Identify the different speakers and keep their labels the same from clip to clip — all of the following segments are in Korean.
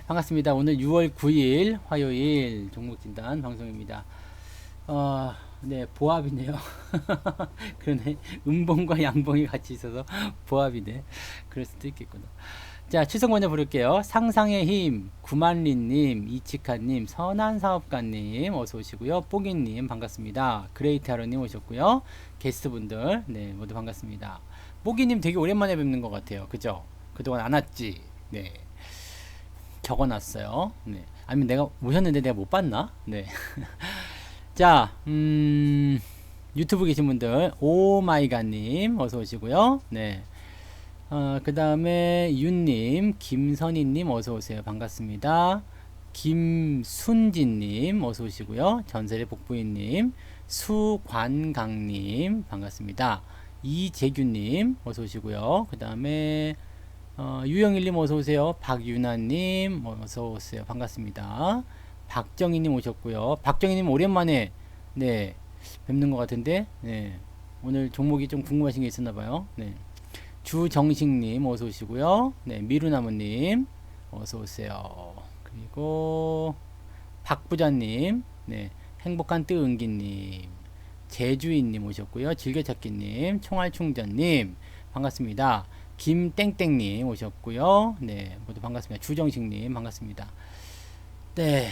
Speaker 1: 반갑습니다. 오늘 6월 9일 화요일 종목진단 방송입니다. 네, 보합이네요. 그러네. 음봉과 양봉이 같이 있어서 보합이네. 그럴 수도 있겠구나. 자, 추석 먼저 부를게요. 상상의 힘, 구만리님, 이치카님, 선한사업가님, 어서 오시고요. 뽀기님, 반갑습니다. 그레이트 하루님 오셨고요. 게스트분들, 네, 모두 반갑습니다. 뽀기님 되게 오랜만에 뵙는 것 같아요. 그죠? 그동안 안 왔지? 네. 적어놨어요. 네. 아니면 내가 오셨는데 내가 못 봤나? 네. 자, 유튜브 계신 분들, 오마이갓님, 어서 오시고요. 네. 그 다음에 윤님, 김선희님, 어서 오세요. 반갑습니다. 김순진님, 어서 오시고요. 전설의 복부인님, 수관강님, 반갑습니다. 이재규님, 어서 오시고요. 그 다음에 유영일님 어서오세요. 박유나님 어서오세요. 반갑습니다. 박정희님 오셨고요. 박정희님 오랜만에 네 뵙는 것 같은데 네 오늘 종목이 좀 궁금하신 게 있었나봐요. 네 주정식님 어서오시고요. 네 미루나무님 어서오세요. 그리고 박부자님 네 행복한 뜨은기님 제주인님 오셨고요. 즐겨찾기님 총알충전님 반갑습니다. 김땡땡님 오셨고요. 네, 모두 반갑습니다. 주정식님 반갑습니다. 네,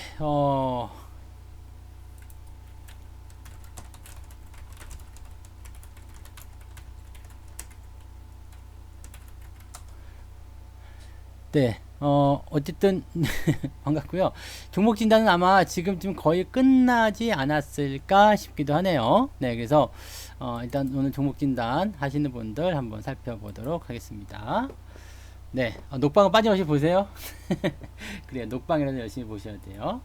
Speaker 1: 네, 어쨌든 반갑고요. 종목 진단은 아마 지금쯤 거의 끝나지 않았을까 싶기도 하네요. 네, 그래서 일단 오늘 종목 진단 하시는 분들 한번 살펴보도록 하겠습니다. 네, 녹방은 빠짐없이 보세요. 그래요, 녹방이라도 열심히 보셔야 돼요.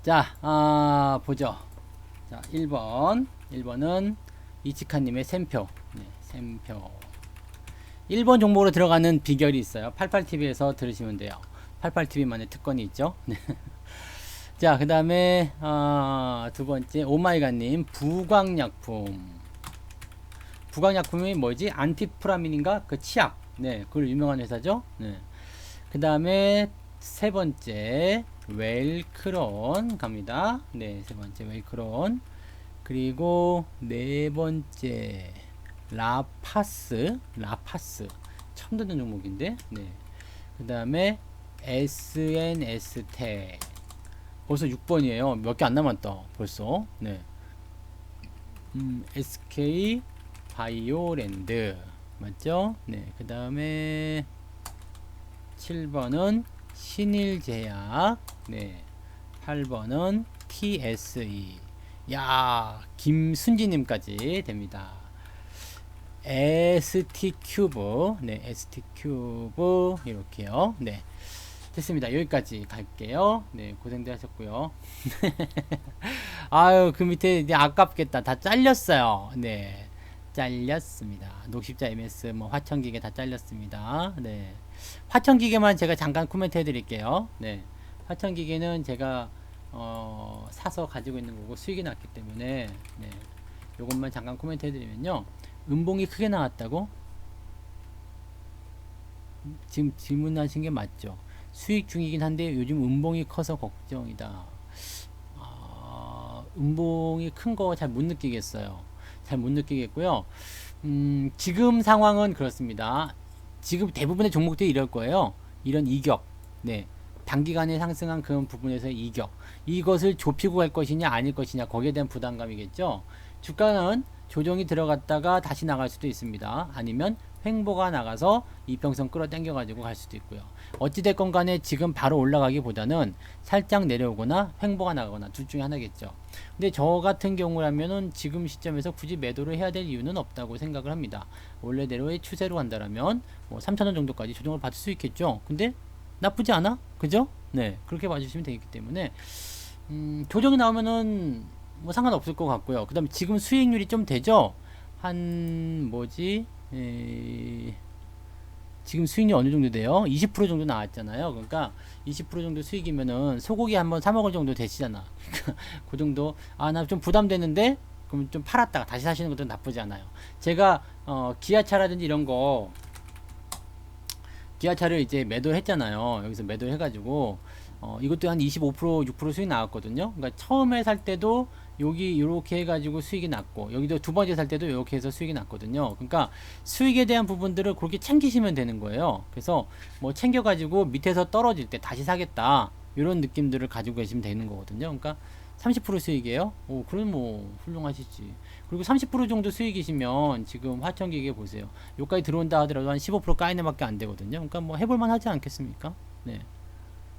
Speaker 1: 자, 보죠. 자, 1번은 이치카님의 샘표. 네, 샘표. 1번 종목으로 들어가는 비결이 있어요. 88TV에서 들으시면 돼요. 88TV만의 특권이 있죠. 네. 자, 그 다음에, 두 번째, 오마이갓님, 부광약품. 부광약품이 뭐지? 안티프라민인가? 그 치약. 네, 그 유명한 회사죠. 네. 그 다음에, 세 번째, 웰크론 갑니다. 네, 세 번째, 웰크론. 그리고, 네 번째, 라파스 처음 듣는 종목인데 네. 그 다음에 SNS텍 벌써 6번이에요 몇 개 안 남았다 벌써 네. SK 바이오랜드 맞죠? 네. 그 다음에 7번은 신일제약 네. 8번은 TSE 야 김순지님까지 됩니다. ST큐브 네 ST큐브 이렇게요. 네 됐습니다. 여기까지 갈게요. 네 고생들 하셨고요. 아유 그 밑에 이제 아깝겠다. 다 잘렸어요. 네 잘렸습니다. 녹십자 MS 뭐 화천기계 다 잘렸습니다. 네 화천기계만 제가 잠깐 코멘트 해드릴게요. 네 화천기계는 제가 사서 가지고 있는 거고 수익이 났기 때문에 네 요것만 잠깐 코멘트 해드리면요. 음봉이 크게 나왔다고? 지금 질문하신 게 맞죠? 수익 중이긴 한데 요즘 음봉이 커서 걱정이다. 음봉이 큰 거 잘 못 느끼겠어요. 잘 못 느끼겠고요. 지금 상황은 그렇습니다. 지금 대부분의 종목들이 이럴 거예요. 이런 이격. 네. 단기간에 상승한 그런 부분에서 이격. 이것을 좁히고 갈 것이냐 아닐 것이냐 거기에 대한 부담감이겠죠. 주가는 조정이 들어갔다가 다시 나갈 수도 있습니다. 아니면 횡보가 나가서 이평선 끌어당겨 가지고 갈 수도 있고요. 어찌됐건 간에 지금 바로 올라가기보다는 살짝 내려오거나 횡보가 나가거나 둘 중에 하나겠죠. 근데 저 같은 경우라면은 지금 시점에서 굳이 매도를 해야 될 이유는 없다고 생각을 합니다. 원래대로의 추세로 간다라면 뭐 3,000원 정도까지 조정을 받을 수 있겠죠. 근데 나쁘지 않아? 그죠? 네, 그렇게 봐주시면 되기 때문에 조정이 나오면은 뭐 상관없을 것 같고요. 그 다음에 지금 수익률이 좀 되죠? 한 뭐지? 지금 수익률 어느 정도 돼요? 20% 정도 나왔잖아요. 그러니까 20% 정도 수익이면은 소고기 한번 사 먹을 정도 되시잖아. 그 정도 나 좀 부담되는데 그럼 좀 팔았다가 다시 사시는 것도 나쁘지 않아요. 제가 기아차라든지 이런 거 기아차를 이제 매도를 했잖아요. 여기서 매도를 해가지고 이것도 한 25% 6% 수익 나왔거든요. 그러니까 처음에 살 때도 여기 이렇게 해가지고 수익이 났고 여기도 두 번째 살 때도 이렇게 해서 수익이 났거든요. 그러니까 수익에 대한 부분들을 그렇게 챙기시면 되는 거예요. 그래서 뭐 챙겨가지고 밑에서 떨어질 때 다시 사겠다 이런 느낌들을 가지고 계시면 되는 거거든요. 그러니까 30% 수익이에요. 오, 그럼 뭐 훌륭하시지. 그리고 30% 정도 수익이시면 지금 화천기계 보세요. 여기까지 들어온다 하더라도 한 15% 까이는 밖에 안 되거든요. 그러니까 뭐 해볼만 하지 않겠습니까? 네.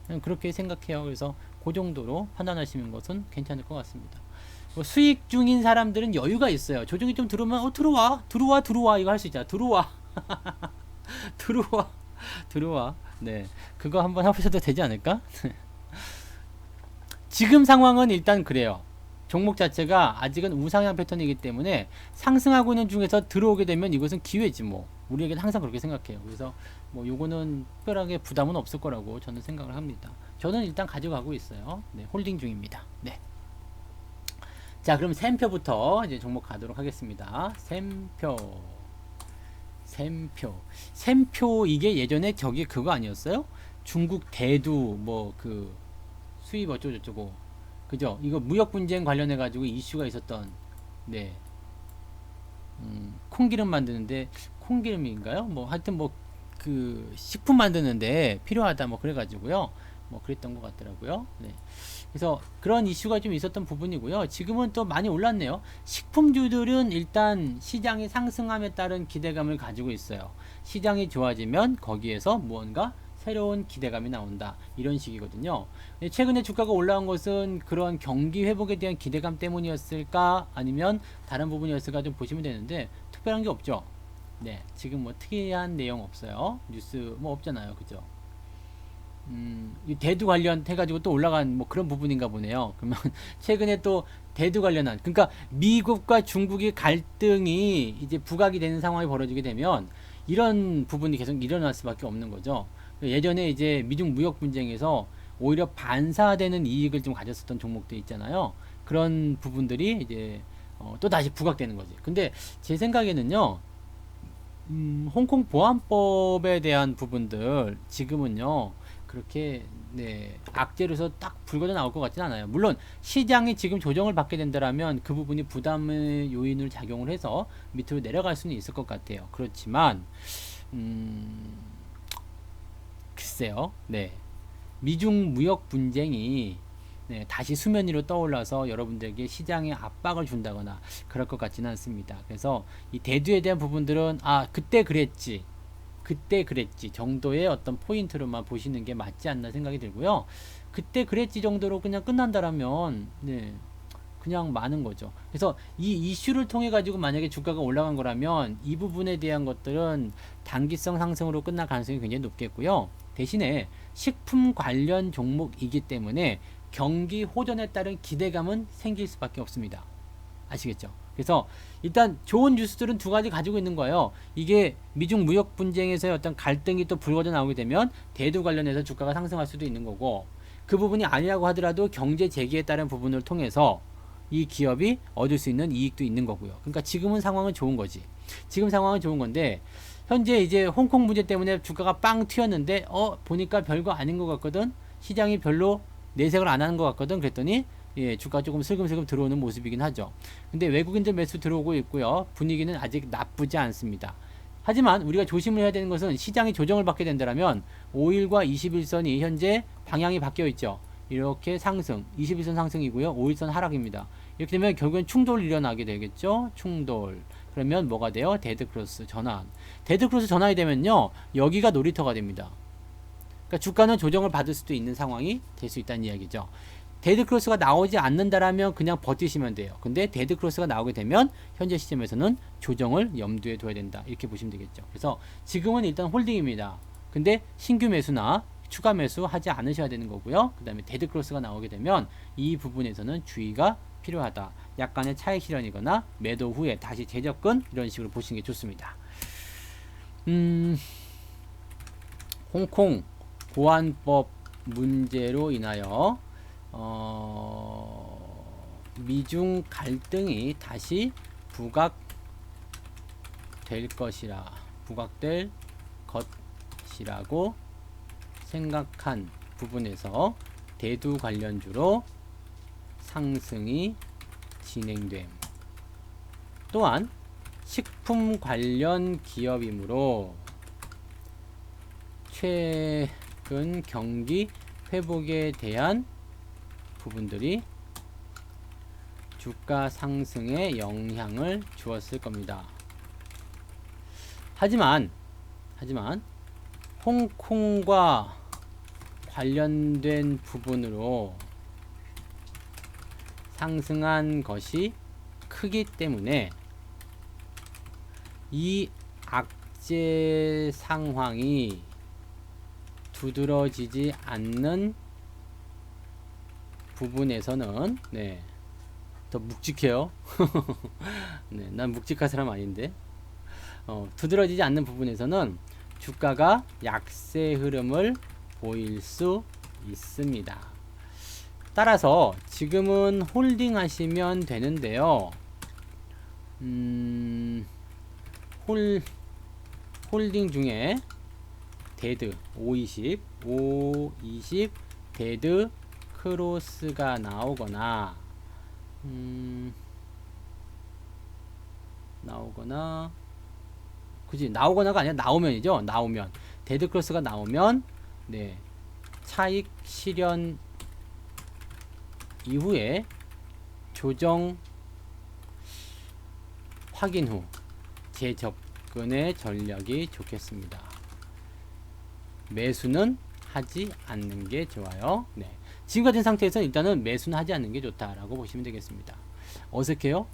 Speaker 1: 그냥 그렇게 생각해요. 그래서 그 정도로 판단하시는 것은 괜찮을 것 같습니다. 뭐 수익 중인 사람들은 여유가 있어요. 조정이 좀 들어오면 들어와 이거 할 수 있잖아. 들어와 들어와 들어와. 네, 그거 한번 해보셔도 되지 않을까? 지금 상황은 일단 그래요. 종목 자체가 아직은 우상향 패턴이기 때문에 상승하고 있는 중에서 들어오게 되면 이것은 기회지 뭐. 우리에게는 항상 그렇게 생각해요. 그래서 뭐 요거는 특별하게 부담은 없을 거라고 저는 생각을 합니다. 저는 일단 가져가고 있어요. 네, 홀딩 중입니다. 네. 자, 그럼 샘표부터 이제 종목 가도록 하겠습니다. 샘표 이게 예전에 저기 그거 아니었어요? 중국 대두 뭐 그 수입 어쩌고저쩌고 그죠? 이거 무역 분쟁 관련해 가지고 이슈가 있었던 네 콩기름 만드는데 콩기름인가요? 뭐 하여튼 뭐 그 식품 만드는데 필요하다 뭐 그래가지고요 뭐 그랬던 것 같더라고요. 네. 그래서 그런 이슈가 좀 있었던 부분이고요. 지금은 또 많이 올랐네요. 식품주들은 일단 시장이 상승함에 따른 기대감을 가지고 있어요. 시장이 좋아지면 거기에서 무언가 새로운 기대감이 나온다. 이런 식이거든요. 최근에 주가가 올라온 것은 그런 경기 회복에 대한 기대감 때문이었을까? 아니면 다른 부분이었을까? 좀 보시면 되는데 특별한 게 없죠. 네, 지금 뭐 특이한 내용 없어요. 뉴스 뭐 없잖아요. 그죠? 이 대두 관련해가지고 또 올라간 뭐 그런 부분인가 보네요. 그러면 최근에 또 대두 관련한, 그러니까 미국과 중국의 갈등이 이제 부각이 되는 상황이 벌어지게 되면 이런 부분이 계속 일어날 수밖에 없는 거죠. 예전에 이제 미중 무역 분쟁에서 오히려 반사되는 이익을 좀 가졌었던 종목들 있잖아요. 그런 부분들이 이제 또 다시 부각되는 거지. 근데 제 생각에는요, 홍콩 보안법에 대한 부분들 지금은요 그렇게 네 악재로서 딱 불거져 나올 것 같지는 않아요. 물론 시장이 지금 조정을 받게 된다라면 그 부분이 부담의 요인을 작용을 해서 밑으로 내려갈 수는 있을 것 같아요. 그렇지만 글쎄요. 네, 미중 무역 분쟁이 네, 다시 수면 위로 떠올라서 여러분들에게 시장에 압박을 준다거나 그럴 것 같지는 않습니다. 그래서 이 대두에 대한 부분들은 그때 그랬지 정도의 어떤 포인트로만 보시는 게 맞지 않나 생각이 들고요. 그때 그랬지 정도로 그냥 끝난다라면 네, 그냥 많은 거죠. 그래서 이 이슈를 통해 가지고 만약에 주가가 올라간 거라면 이 부분에 대한 것들은 단기성 상승으로 끝날 가능성이 굉장히 높겠고요. 대신에 식품 관련 종목이기 때문에 경기 호전에 따른 기대감은 생길 수밖에 없습니다. 아시겠죠? 그래서 일단 좋은 뉴스들은 두 가지 가지고 있는 거예요. 이게 미중 무역 분쟁에서의 어떤 갈등이 또 불거져 나오게 되면 대두 관련해서 주가가 상승할 수도 있는 거고, 그 부분이 아니라고 하더라도 경제 재기에 따른 부분을 통해서 이 기업이 얻을 수 있는 이익도 있는 거고요. 그러니까 지금은 상황은 좋은 거지. 지금 상황은 좋은 건데 현재 이제 홍콩 문제 때문에 주가가 빵 튀었는데 보니까 별거 아닌 것 같거든. 시장이 별로 내색을 안 하는 것 같거든. 그랬더니 예, 주가 조금 슬금슬금 들어오는 모습이긴 하죠. 근데 외국인들 매수 들어오고 있고요. 분위기는 아직 나쁘지 않습니다. 하지만 우리가 조심을 해야 되는 것은 시장이 조정을 받게 된다면 5일과 21선이 현재 방향이 바뀌어 있죠. 이렇게 상승, 21선 상승이고요. 5일선 하락입니다. 이렇게 되면 결국엔 충돌이 일어나게 되겠죠. 충돌. 그러면 뭐가 돼요? 데드크로스 전환. 데드크로스 전환이 되면요. 여기가 놀이터가 됩니다. 그러니까 주가는 조정을 받을 수도 있는 상황이 될 수 있다는 이야기죠. 데드크로스가 나오지 않는다라면 그냥 버티시면 돼요. 근데 데드크로스가 나오게 되면 현재 시점에서는 조정을 염두에 둬야 된다. 이렇게 보시면 되겠죠. 그래서 지금은 일단 홀딩입니다. 근데 신규 매수나 추가 매수 하지 않으셔야 되는 거고요. 그 다음에 데드크로스가 나오게 되면 이 부분에서는 주의가 필요하다. 약간의 차익 실현이거나 매도 후에 다시 재접근 이런 식으로 보시는 게 좋습니다. 홍콩 보안법 문제로 인하여 미중 갈등이 다시 부각될 것이라 것이라고 생각한 부분에서 대두 관련주로 상승이 진행됨. 또한 식품 관련 기업이므로 최근 경기 회복에 대한 부분들이 주가 상승에 영향을 주었을 겁니다. 하지만 홍콩과 관련된 부분으로 상승한 것이 크기 때문에 이 악재 상황이 두드러지지 않는 부분에서는 더 묵직해요. 난 묵직한 사람 아닌데 두드러지지 않는 부분에서는 주가가 약세 흐름을 보일 수 있습니다. 따라서 지금은 홀딩 하시면 되는데요. 홀딩 중에 데드 520 데드 크로스가 나오거나 나오거나가 아니라 나오면이죠. 나오면 데드 크로스가 나오면 차익 실현 이후에 조정 확인 후 재접근의 전략이 좋겠습니다. 매수는 하지 않는 게 좋아요. 지금 같은 상태에서 일단은 매수는 하지 않는 게 좋다라고 보시면 되겠습니다. 어색해요?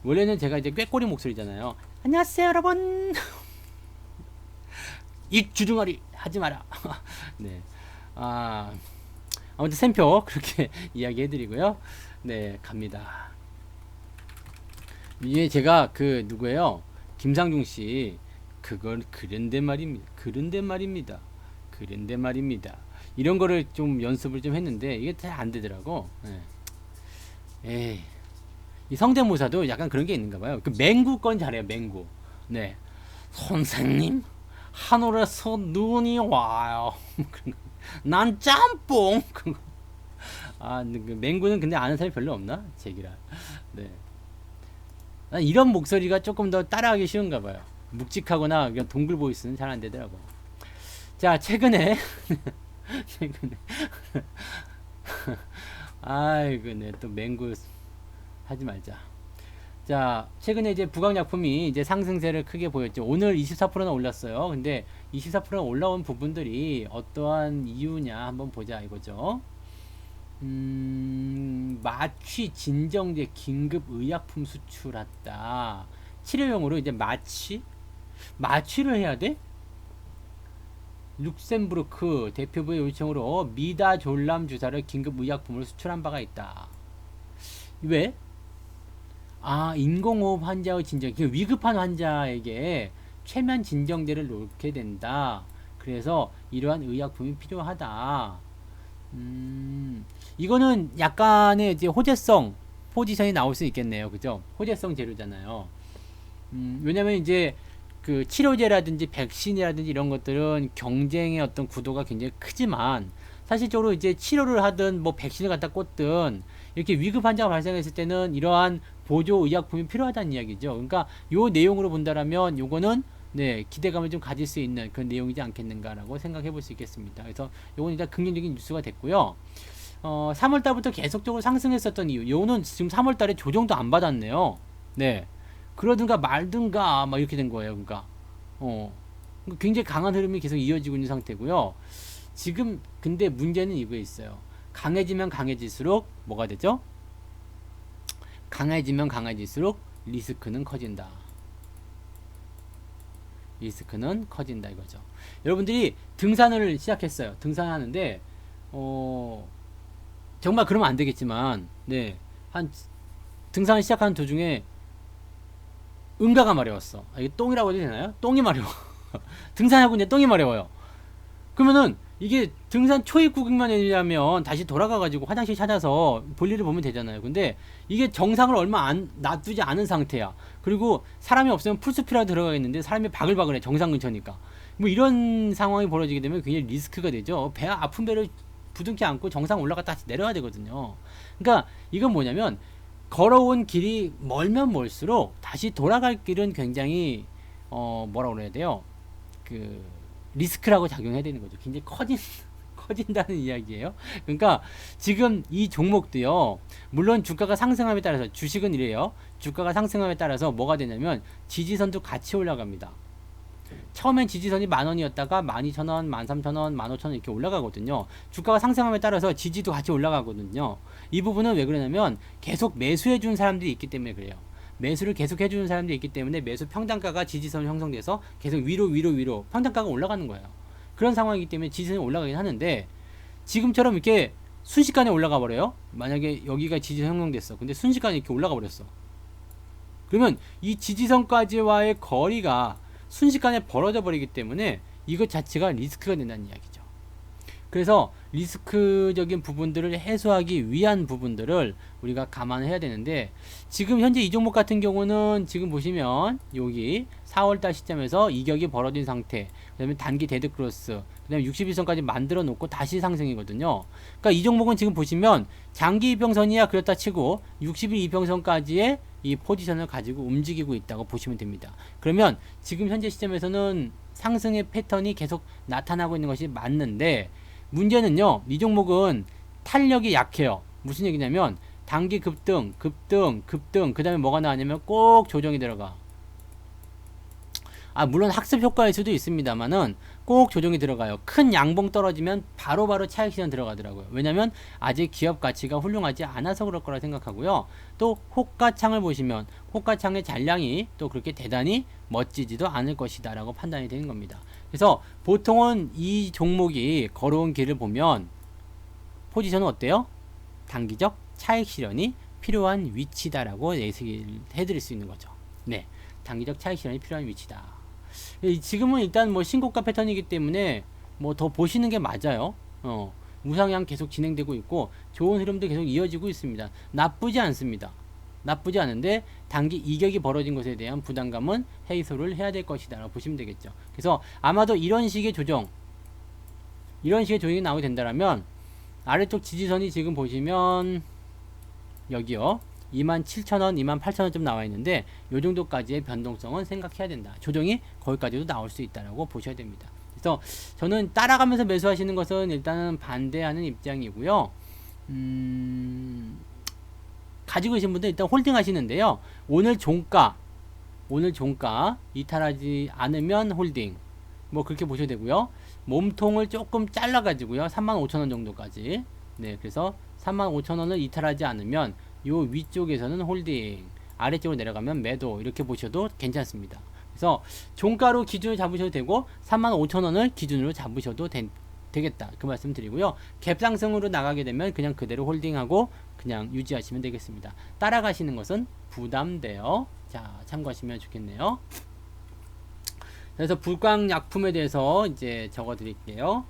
Speaker 1: 원래는 제가 이제 꾀꼬리 목소리잖아요. 안녕하세요, 여러분. 이 주둥아리 하지 마라. 아무튼 샘표 그렇게 이야기해드리고요. 갑니다. 이게 제가 누구예요? 김상중 씨. 그건 그런데 말입니다. 이런 거를 좀 연습을 좀 했는데 이게 잘 안 되더라고. 이 성대모사도 약간 그런 게 있는가 봐요. 그 맹구 건 잘해요. 맹구. 선생님, 하늘에서 눈이 와요. 난 짬뽕. 맹구는 근데 아는 사람이 별로 없나? 제기라. 이런 목소리가 조금 더 따라하기 쉬운가 봐요. 묵직하거나 그냥 동굴 보이스는 잘 안 되더라고. 자, 최근에 아이고, 또 맹구 하지 말자. 자, 최근에 이제 부각약품이 이제 상승세를 크게 보였죠. 오늘 24%나 올랐어요. 근데 24%나 올라온 부분들이 어떠한 이유냐 한번 보자 이거죠. 마취 진정제 긴급 의약품 수출했다. 치료용으로 이제 마취를 해야 돼? 룩셈부르크 대표부의 요청으로 미다졸람 주사를 긴급 의약품으로 수출한 바가 있다. 왜? 인공호흡 환자의 진정, 위급한 환자에게 최면 진정제를 놓게 된다. 그래서 이러한 의약품이 필요하다. 이거는 약간의 이제 호재성 포지션이 나올 수 있겠네요. 그죠? 호재성 재료잖아요. 왜냐면 이제 그 치료제라든지 백신이라든지 이런 것들은 경쟁의 어떤 구도가 굉장히 크지만 사실적으로 이제 치료를 하든 뭐 백신을 갖다 꽂든 이렇게 위급 환자가 발생했을 때는 이러한 보조 의약품이 필요하다는 이야기죠. 그러니까 요 내용으로 본다라면 요거는 기대감을 좀 가질 수 있는 그런 내용이지 않겠는가라고 생각해 볼 수 있겠습니다. 그래서 요건 일단 긍정적인 뉴스가 됐고요. 3월달부터 계속적으로 상승했었던 이유, 요거는 지금 3월달에 조정도 안 받았네요. 그러든가 말든가 막 이렇게 된 거예요. 그러니까 굉장히 강한 흐름이 계속 이어지고 있는 상태고요. 지금 근데 문제는 이거에 있어요. 강해지면 강해질수록 뭐가 되죠? 강해지면 강해질수록 리스크는 커진다. 리스크는 커진다 이거죠. 여러분들이 등산을 시작했어요. 등산하는데 정말 그러면 안 되겠지만 한 등산을 시작하는 도중에 응가가 마려웠어. 이게 똥이라고 해도 되나요? 똥이 마려워. 등산하고 이제 똥이 마려워요. 그러면은 이게 등산 초입 구간만 되려면 다시 돌아가가지고 화장실 찾아서 볼일을 보면 되잖아요. 근데 이게 정상을 얼마 안 놔두지 않은 상태야. 그리고 사람이 없으면 풀숲이라도 들어가겠는데 사람이 바글바글해. 정상 근처니까. 뭐 이런 상황이 벌어지게 되면 굉장히 리스크가 되죠. 배 아픈 배를 부둥켜 안고 정상 올라갔다 다시 내려야 되거든요. 그러니까 이건 뭐냐면 걸어온 길이 멀면 멀수록 다시 돌아갈 길은 굉장히 뭐라 그래야 돼요? 그 리스크라고 작용해야 되는 거죠. 굉장히 커진다는 이야기예요. 그러니까 지금 이 종목도요. 물론 주가가 상승함에 따라서 주식은 이래요. 주가가 상승함에 따라서 뭐가 되냐면 지지선도 같이 올라갑니다. 처음엔 지지선이 10,000원이었다가 12,000원, 13,000원, 15,000원 이렇게 올라가거든요. 주가가 상승함에 따라서 지지도 같이 올라가거든요. 이 부분은 왜 그러냐면 계속 매수해 준 사람들이 있기 때문에 그래요. 매수를 계속 해주는 사람들이 있기 때문에 매수 평단가가 지지선이 형성돼서 계속 위로 평단가가 올라가는 거예요. 그런 상황이기 때문에 지지선이 올라가긴 하는데 지금처럼 이렇게 순식간에 올라가 버려요. 만약에 여기가 지지선 형성됐어. 근데 순식간에 이렇게 올라가 버렸어. 그러면 이 지지선까지와의 거리가 순식간에 벌어져 버리기 때문에 이것 자체가 리스크가 된다는 이야기죠. 그래서 리스크적인 부분들을 해소하기 위한 부분들을 우리가 감안해야 되는데 지금 현재 이 종목 같은 경우는 지금 보시면 여기 4월달 시점에서 이격이 벌어진 상태, 그 다음에 단기 데드크로스, 그 다음에 61선까지 만들어 놓고 다시 상승이거든요. 그러니까 이 종목은 지금 보시면 장기 이평선이야 그렇다 치고 60일 이평선까지의 이 포지션을 가지고 움직이고 있다고 보시면 됩니다. 그러면 지금 현재 시점에서는 상승의 패턴이 계속 나타나고 있는 것이 맞는데 문제는요, 이 종목은 탄력이 약해요. 무슨 얘기냐면 단기 급등, 그 다음에 뭐가 나왔냐면 꼭 조정이 들어가. 물론 학습 효과일 수도 있습니다만은 꼭 조정이 들어가요. 큰 양봉 떨어지면 바로바로 차익 실현 들어가더라고요. 왜냐면 아직 기업 가치가 훌륭하지 않아서 그럴 거라 생각하고요. 또 호가창을 보시면 호가창의 잔량이 또 그렇게 대단히 멋지지도 않을 것이다 라고 판단이 되는 겁니다. 그래서 보통은 이 종목이 걸어온 길을 보면 포지션은 어때요? 단기적 차익 실현이 필요한 위치다라고 예측을 해드릴 수 있는 거죠. 네, 단기적 차익 실현이 필요한 위치다. 지금은 일단 뭐 신고가 패턴이기 때문에 뭐 더 보시는 게 맞아요. 우상향 계속 진행되고 있고 좋은 흐름도 계속 이어지고 있습니다. 나쁘지 않습니다. 나쁘지 않은데 단기 이격이 벌어진 것에 대한 부담감은 해소를 해야 될 것이다 라고 보시면 되겠죠. 그래서 아마도 이런 식의 조정이 나오게 된다면 아래쪽 지지선이 지금 보시면 여기요 27,000원, 28,000원 좀 나와 있는데 요 정도까지의 변동성은 생각해야 된다. 조정이 거기까지도 나올 수 있다라고 보셔야 됩니다. 그래서 저는 따라가면서 매수하시는 것은 일단은 반대하는 입장이고요. 가지고 계신 분들 일단 홀딩 하시는데요. 오늘 종가 이탈하지 않으면 홀딩. 뭐 그렇게 보셔야 되고요. 몸통을 조금 잘라 가지고요. 35,000원 정도까지. 네, 그래서 35,000원을 이탈하지 않으면 요 위쪽에서는 홀딩, 아래쪽으로 내려가면 매도 이렇게 보셔도 괜찮습니다. 그래서 종가로 기준을 잡으셔도 되고 35,000원을 기준으로 잡으셔도 되겠다 그 말씀 드리고요. 갭상승으로 나가게 되면 그냥 그대로 홀딩하고 그냥 유지하시면 되겠습니다. 따라가시는 것은 부담돼요. 자, 참고하시면 좋겠네요. 그래서 불광약품에 대해서 이제 적어 드릴게요.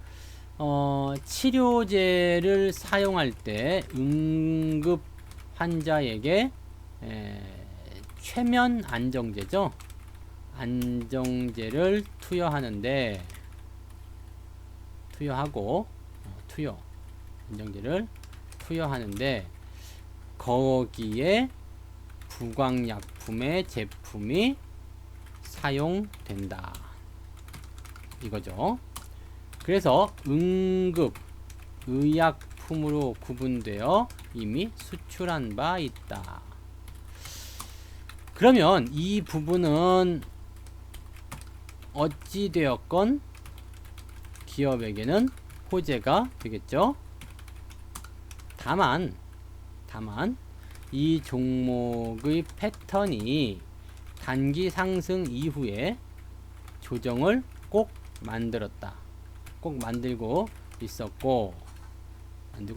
Speaker 1: 치료제를 사용할 때 응급 환자에게 최면 안정제죠. 안정제를 안정제를 투여하는데 거기에 부광약품의 제품이 사용된다 이거죠. 그래서 응급 의약품으로 구분되어 이미 수출한 바 있다. 그러면 이 부분은 어찌되었건 기업에게는 호재가 되겠죠. 다만 이 종목의 패턴이 단기 상승 이후에 조정을 꼭 만들고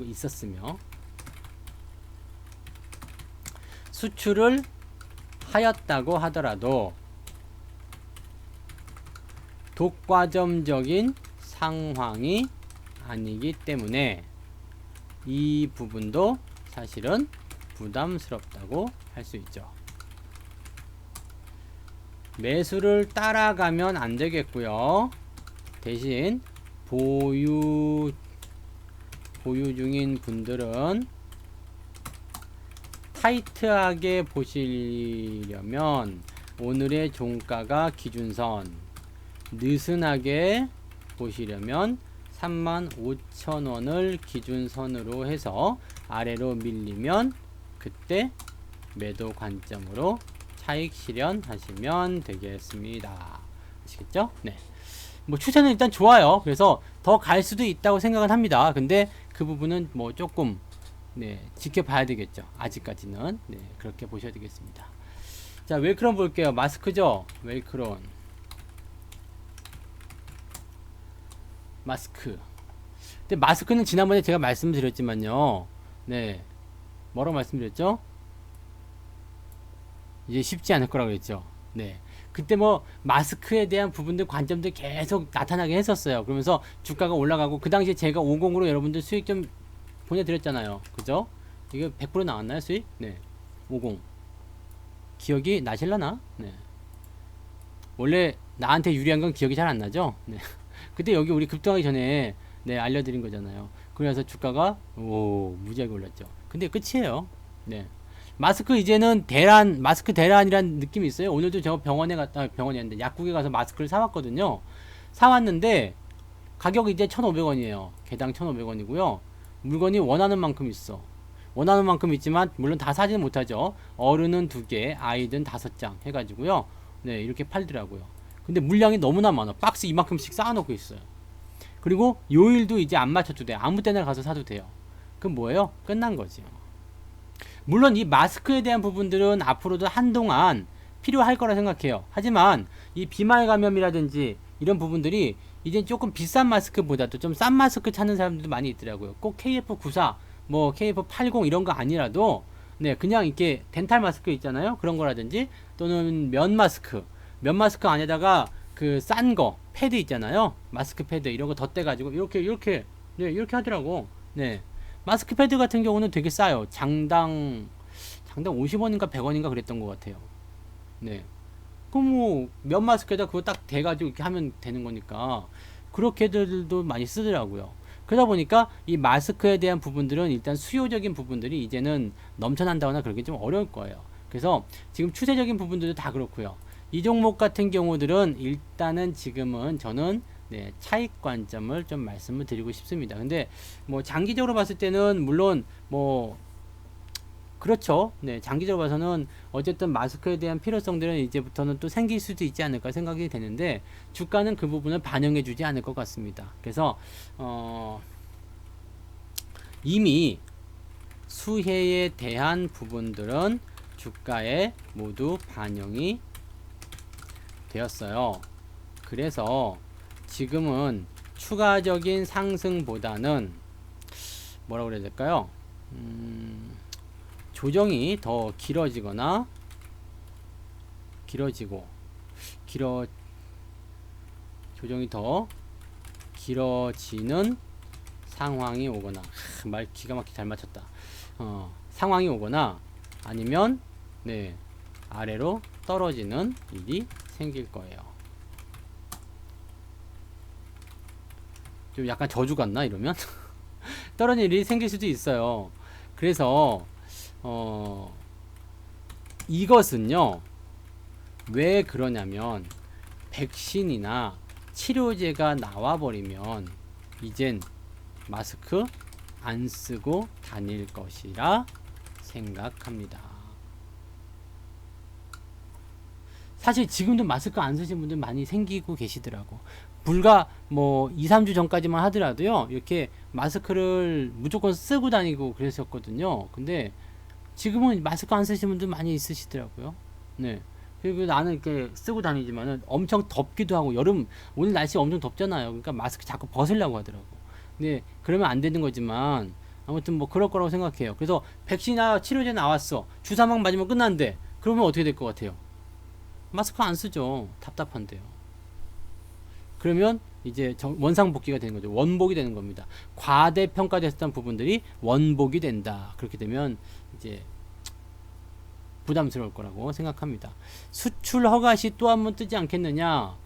Speaker 1: 있었으며 수출을 하였다고 하더라도 독과점적인 상황이 아니기 때문에 이 부분도 사실은 부담스럽다고 할 수 있죠. 매수를 따라가면 안 되겠고요. 대신 보유 중인 분들은 타이트하게 보시려면 오늘의 종가가 기준선, 느슨하게 보시려면 35,000원을 기준선으로 해서 아래로 밀리면 그때 매도 관점으로 차익 실현하시면 되겠습니다. 아시겠죠? 네. 뭐 추세는 일단 좋아요. 그래서 더 갈 수도 있다고 생각은 합니다. 근데 그 부분은 뭐 조금 네, 지켜봐야 되겠죠. 아직까지는. 네, 그렇게 보셔야 되겠습니다. 자, 웰크론 볼게요. 마스크죠? 웰크론. 마스크. 근데 마스크는 지난번에 제가 말씀드렸지만요. 네. 뭐라고 말씀드렸죠? 이제 쉽지 않을 거라고 그랬죠. 네. 그때 뭐 마스크에 대한 부분들 관점들 계속 나타나게 했었어요. 그러면서 주가가 올라가고 그 당시에 제가 50으로 여러분들 수익 좀 보내드렸잖아요. 그죠? 이거 100% 나왔나요 수익? 네. 50. 기억이 나실라나? 네. 원래 나한테 유리한 건 기억이 잘 안 나죠? 네. 그때 여기 우리 급등하기 전에 네, 알려드린 거잖아요. 그래서 주가가 무지하게 올랐죠. 근데 끝이에요. 네. 마스크 이제는 마스크 대란이란 느낌이 있어요. 오늘도 제가 병원이 아닌데 약국에 가서 마스크를 사왔거든요. 사왔는데 가격이 이제 1,500원이에요. 개당 1,500원이고요. 물건이 원하는 만큼 있어. 원하는 만큼 있지만 물론 다 사지는 못하죠. 어른은 2개, 아이든 5장 해가지고요. 네, 이렇게 팔더라고요. 근데 물량이 너무나 많아. 박스 이만큼씩 쌓아놓고 있어요. 그리고 요일도 이제 안 맞춰도 돼. 아무 때나 가서 사도 돼요. 그럼 뭐예요? 끝난 거죠. 물론 이 마스크에 대한 부분들은 앞으로도 한동안 필요할 거라 생각해요. 하지만 이 비말 감염이라든지 이런 부분들이 이제 조금 비싼 마스크보다도 좀 싼 마스크 찾는 사람들도 많이 있더라고요. 꼭 KF94, 뭐 KF80 이런 거 아니라도 네, 그냥 이렇게 덴탈 마스크 있잖아요. 그런 거라든지 또는 면 마스크 안에다가 그 싼 거 패드 있잖아요. 마스크 패드 이런 거 덧대 가지고 이렇게 하더라고. 네. 마스크 패드 같은 경우는 되게 싸요. 장당 50원인가 100원인가 그랬던 것 같아요. 네. 그럼 뭐 면 마스크에다 그거 딱 대가지고 이렇게 하면 되는 거니까 그렇게들도 많이 쓰더라고요. 그러다 보니까 이 마스크에 대한 부분들은 일단 수요적인 부분들이 이제는 넘쳐난다거나 그러기 좀 어려울 거예요. 그래서 지금 추세적인 부분들도 다 그렇고요. 이 종목 같은 경우들은 일단은 지금은 저는 네, 차익 관점을 좀 말씀을 드리고 싶습니다. 근데 뭐 장기적으로 봤을 때는 물론 뭐 그렇죠. 네, 장기적으로 봐서는 어쨌든 마스크에 대한 필요성들은 이제부터는 또 생길 수도 있지 않을까 생각이 되는데 주가는 그 부분을 반영해 주지 않을 것 같습니다. 그래서 이미 수혜에 대한 부분들은 주가에 모두 반영이 되었어요. 그래서 지금은 추가적인 상승보다는 뭐라고 그래야 될까요? 조정이 더 길어지거나 조정이 더 길어지는 상황이 오거나 말 기가 막히게 잘 맞췄다. 상황이 오거나 아니면 네, 아래로 떨어지는 일이 생길 거예요. 좀 약간 저주 같나 이러면? 떨어지는 일이 생길 수도 있어요. 그래서 이것은요 왜 그러냐면 백신이나 치료제가 나와버리면 이젠 마스크 안 쓰고 다닐 것이라 생각합니다. 사실 지금도 마스크 안 쓰신 분들 많이 생기고 계시더라고. 불과 뭐 2, 3주 전까지만 하더라도요 이렇게 마스크를 무조건 쓰고 다니고 그랬었거든요. 근데 지금은 마스크 안 쓰시는 분들 많이 있으시더라고요. 네. 그리고 나는 이렇게 쓰고 다니지만은 엄청 덥기도 하고 오늘 날씨 엄청 덥잖아요. 그러니까 마스크 자꾸 벗으려고 하더라고. 근데 그러면 안 되는 거지만 아무튼 뭐 그럴 거라고 생각해요. 그래서 백신이나 치료제 나왔어. 주사막 맞으면 끝난대. 그러면 어떻게 될 것 같아요? 마스크 안 쓰죠. 답답한데요. 그러면 이제 원상복귀가 되는 거죠. 원복이 되는 겁니다. 과대평가됐던 부분들이 원복이 된다. 그렇게 되면 이제 부담스러울 거라고 생각합니다. 수출 허가 시 또 한 번 뜨지 않겠느냐?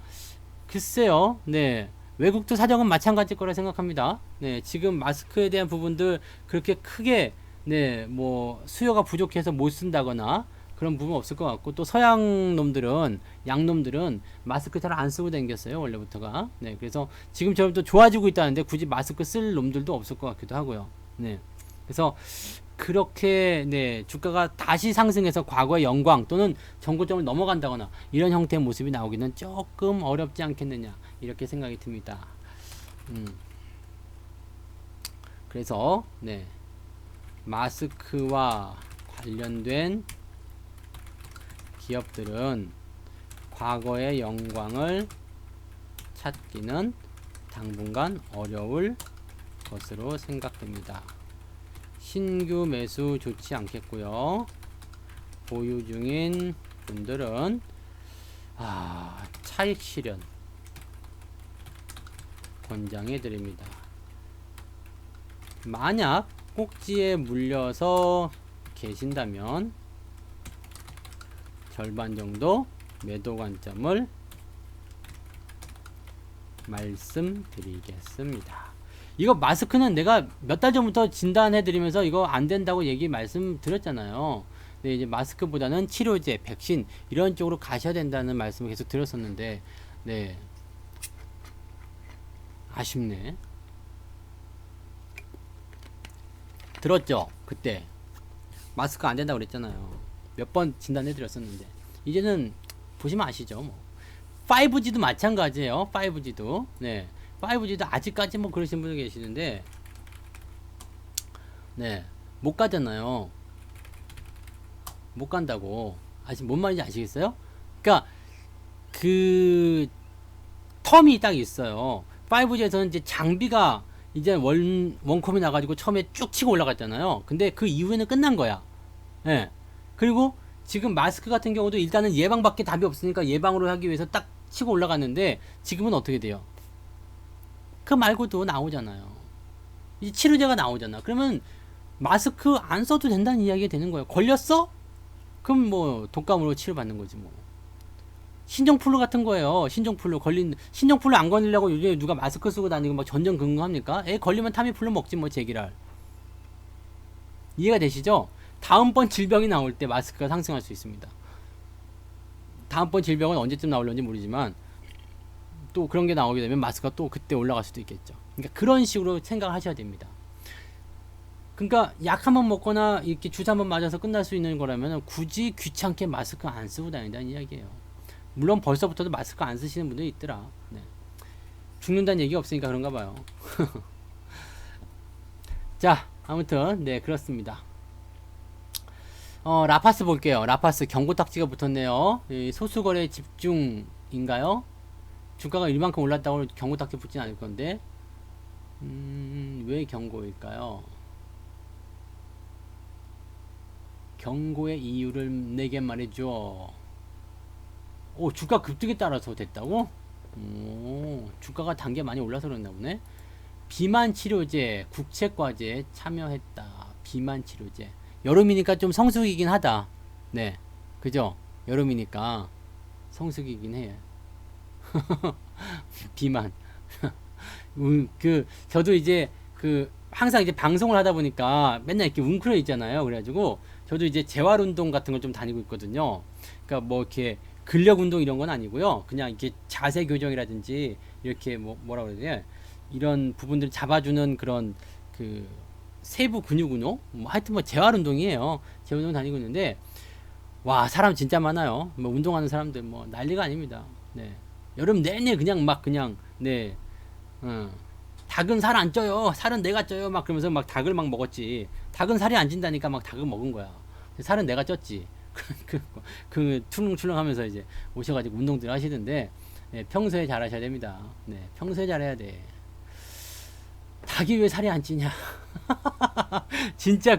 Speaker 1: 글쎄요. 네. 외국도 사정은 마찬가지일 거라 생각합니다. 네. 지금 마스크에 대한 부분들 그렇게 크게 네, 뭐 수요가 부족해서 못 쓴다거나 그런 부분 없을 것 같고, 또 서양 놈들은 양놈들은 마스크 잘 안 쓰고 다녔어요 원래부터가. 네, 그래서 지금처럼 또 좋아지고 있다는데 굳이 마스크 쓸 놈들도 없을 것 같기도 하고요. 네, 그래서 그렇게 네 주가가 다시 상승해서 과거의 영광 또는 전고점을 넘어간다거나 이런 형태의 모습이 나오기는 조금 어렵지 않겠느냐 이렇게 생각이 듭니다. 그래서 네 마스크와 관련된 기업들은 과거의 영광을 찾기는 당분간 어려울 것으로 생각됩니다. 신규 매수 좋지 않겠고요. 보유 중인 분들은 차익 실현 권장해 드립니다. 만약 꼭지에 물려서 계신다면 절반 정도 매도 관점을 말씀드리겠습니다. 이거 마스크는 내가 몇 달 전부터 진단해 드리면서 이거 안 된다고 얘기 말씀드렸잖아요. 근데 이제 마스크보다는 치료제, 백신 이런 쪽으로 가셔야 된다는 말씀을 계속 드렸었는데 네 아쉽네. 들었죠? 그때 마스크 안 된다고 그랬잖아요. 몇 번 진단해 드렸었는데 이제는 보시면 아시죠. 뭐 5G도 마찬가지예요. 5G도 네 5G도 아직까지 뭐 그러신 분들 계시는데 네 못 가잖아요. 못 간다고. 뭔 말인지 아시겠어요? 그러니까 그 텀이 딱 있어요. 5G에서는 이제 장비가 이제 원컴이 나가지고 처음에 쭉 치고 올라갔잖아요. 근데 그 이후에는 끝난 거야. 예. 그리고 지금 마스크 같은 경우도 일단은 예방밖에 답이 없으니까 예방으로 하기 위해서 딱 치고 올라갔는데 지금은 어떻게 돼요? 그 말고도 나오잖아요. 이제 치료제가 나오잖아. 그러면 마스크 안 써도 된다는 이야기가 되는 거예요. 걸렸어? 그럼 뭐 독감으로 치료받는 거지 뭐. 신종플루 같은 거예요. 신종플루 안 걸리려고 요즘에 누가 마스크 쓰고 다니고 막 전전긍긍합니까? 걸리면 타미플루 먹지 뭐 제기랄. 이해가 되시죠? 다음번 질병이 나올 때 마스크가 상승할 수 있습니다. 다음번 질병은 언제쯤 나올는지 모르지만 또 그런 게 나오게 되면 마스크가 또 그때 올라갈 수도 있겠죠. 그러니까 그런 식으로 생각을 하셔야 됩니다. 그러니까 약 한 번 먹거나 이렇게 주사 한 번 맞아서 끝날 수 있는 거라면 굳이 귀찮게 마스크 안 쓰고 다닌다는 이야기예요. 물론 벌써부터도 마스크 안 쓰시는 분들이 있더라. 네. 죽는다는 얘기가 없으니까 그런가 봐요. 자, 아무튼 네 그렇습니다. 라파스 볼게요. 라파스 경고딱지가 붙었네요. 소수거래 집중인가요? 주가가 이만큼 올랐다고 경고딱지 붙진 않을 건데 왜 경고일까요? 경고의 이유를 내게 말해줘. 오, 주가 급등에 따라서 됐다고? 오, 주가가 단계 많이 올라서 그랬나 보네. 비만 치료제, 국책과제 참여했다. 비만 치료제. 여름이니까 좀 성수기긴 하다. 네, 그죠? 여름이니까 성수기긴 해. 비만. 저도 이제 항상 이제 방송을 하다 보니까 맨날 이렇게 웅크려 있잖아요. 그래가지고 저도 이제 재활 운동 같은 걸 좀 다니고 있거든요. 그러니까 뭐 이렇게 근력 운동 이런 건 아니고요. 그냥 이렇게 자세 교정이라든지 이렇게 뭐라 그래야 돼? 이런 부분들 잡아주는 그런 세부 근육 운동? 하여튼 뭐 재활 운동이에요. 재활 운동 다니고 있는데 와, 사람 진짜 많아요. 뭐 운동하는 사람들 뭐 난리가 아닙니다. 네. 여름 내내 네. 닭은 살 안 쪄요. 살은 내가 쪄요. 막 그러면서 막 닭을 막 먹었지. 닭은 살이 안 찐다니까 막 닭을 먹은 거야. 살은 내가 쪘지. 툴렁툴렁 하면서 이제 오셔가지고 운동들 하시던데, 네, 평소에 잘 하셔야 됩니다. 네, 평소에 잘해야 돼. 닭이 왜 살이 안 찌냐? 진짜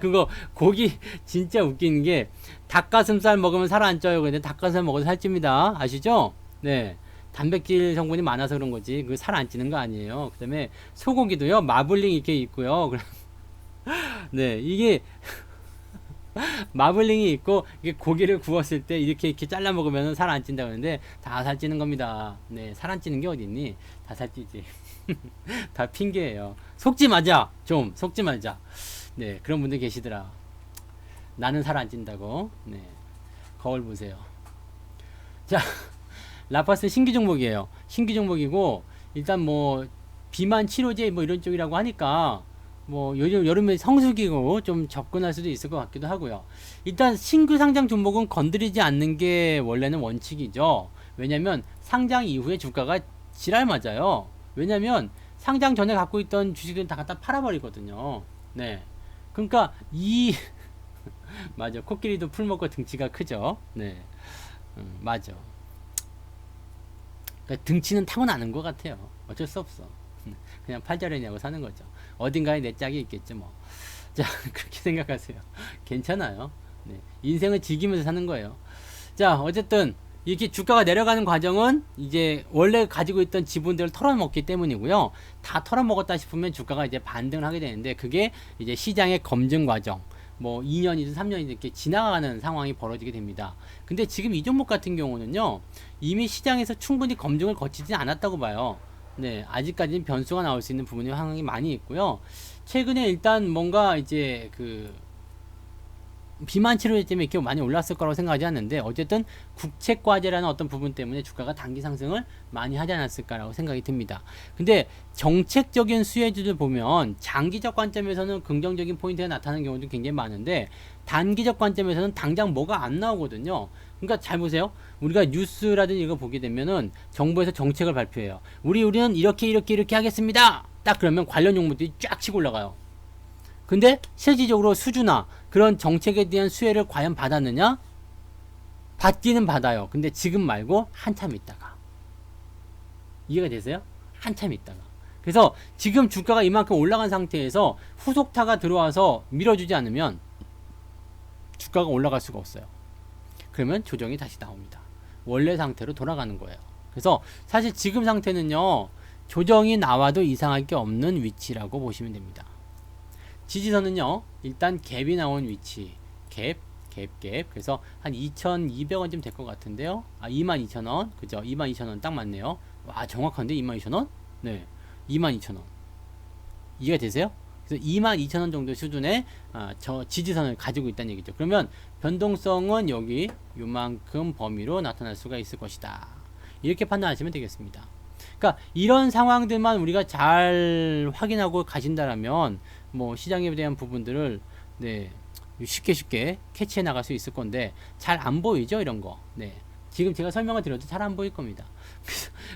Speaker 1: 고기 진짜 웃기는 게 닭가슴살 먹으면 살 안 쪄요. 근데 닭가슴살 먹어도 살 찝니다. 아시죠? 네. 단백질 성분이 많아서 그런 거지. 그 살 안 찌는 거 아니에요. 그다음에 소고기도요. 마블링 이렇게 있고요. 네, 이게 마블링이 있고 이게 고기를 구웠을 때 이렇게 잘라 먹으면 살 안 찐다고 하는데 다 살 찌는 겁니다. 네, 살 안 찌는 게 어디 있니? 다 살 찌지. 다 핑계예요. 속지 마자. 좀 속지 말자. 네, 그런 분들 계시더라. 나는 살 안 찐다고. 네, 거울 보세요. 자, 라파스 신규 종목이에요. 신규 종목이고 일단 뭐 비만 치료제 뭐 이런 쪽이라고 하니까 뭐 요즘 여름에 성수기고 좀 접근할 수도 있을 것 같기도 하고요. 일단 신규 상장 종목은 건드리지 않는 게 원래는 원칙이죠. 왜냐면 상장 이후에 주가가 지랄 맞아요. 왜냐면 상장 전에 갖고 있던 주식들은 다 갖다 팔아버리거든요. 네. 그러니까 맞아. 코끼리도 풀 먹고 등치가 크죠. 네. 맞아. 그러니까 등치는 타고나는 것 같아요. 어쩔 수 없어. 그냥 팔자려냐고 사는 거죠. 어딘가에 내 짝이 있겠죠, 뭐. 자, 그렇게 생각하세요. 괜찮아요. 네. 인생을 즐기면서 사는 거예요. 자, 어쨌든, 이렇게 주가가 내려가는 과정은 이제 원래 가지고 있던 지분들을 털어먹기 때문이고요. 다 털어먹었다 싶으면 주가가 이제 반등을 하게 되는데, 그게 이제 시장의 검증 과정, 뭐 2년이든 3년이든 이렇게 지나가는 상황이 벌어지게 됩니다. 근데 지금 이 종목 같은 경우는요, 이미 시장에서 충분히 검증을 거치지 않았다고 봐요. 네, 아직까지는 변수가 나올 수 있는 부분이 상당히 많이 있고요. 최근에 일단 뭔가 이제 그 비만 치료제 때문에 이렇게 많이 올랐을 거라고 생각하지 않는데 어쨌든 국책과제라는 어떤 부분 때문에 주가가 단기 상승을 많이 하지 않았을까라고 생각이 듭니다. 근데 정책적인 수혜주들 보면 장기적 관점에서는 긍정적인 포인트가 나타나는 경우도 굉장히 많은데 단기적 관점에서는 당장 뭐가 안 나오거든요. 그러니까 잘 보세요. 우리가 뉴스라든지 이거 보게 되면은 정부에서 정책을 발표해요. 우리는 이렇게 하겠습니다. 딱 그러면 관련 용무들이 쫙 치고 올라가요. 근데 실질적으로 수주나 그런 정책에 대한 수혜를 과연 받았느냐? 받기는 받아요. 근데 지금 말고 한참 있다가. 이해가 되세요? 한참 있다가. 그래서 지금 주가가 이만큼 올라간 상태에서 후속타가 들어와서 밀어주지 않으면 주가가 올라갈 수가 없어요. 그러면 조정이 다시 나옵니다. 원래 상태로 돌아가는 거예요. 그래서 사실 지금 상태는요, 조정이 나와도 이상할 게 없는 위치라고 보시면 됩니다. 지지선은요, 일단 갭이 나온 위치, 갭. 그래서 한 2,200원쯤 될 것 같은데요. 22,000원. 그죠? 22,000원 딱 맞네요. 와, 정확한데? 22,000원? 네. 22,000원. 이해가 되세요? 그래서 22,000원 정도 수준의 저 지지선을 가지고 있다는 얘기죠. 그러면 변동성은 여기 요만큼 범위로 나타날 수가 있을 것이다. 이렇게 판단하시면 되겠습니다. 그러니까 이런 상황들만 우리가 잘 확인하고 가신다라면 뭐 시장에 대한 부분들을 네, 쉽게 캐치해 나갈 수 있을 건데 잘 안 보이죠, 이런 거. 네. 지금 제가 설명을 드려도 잘 안 보일 겁니다.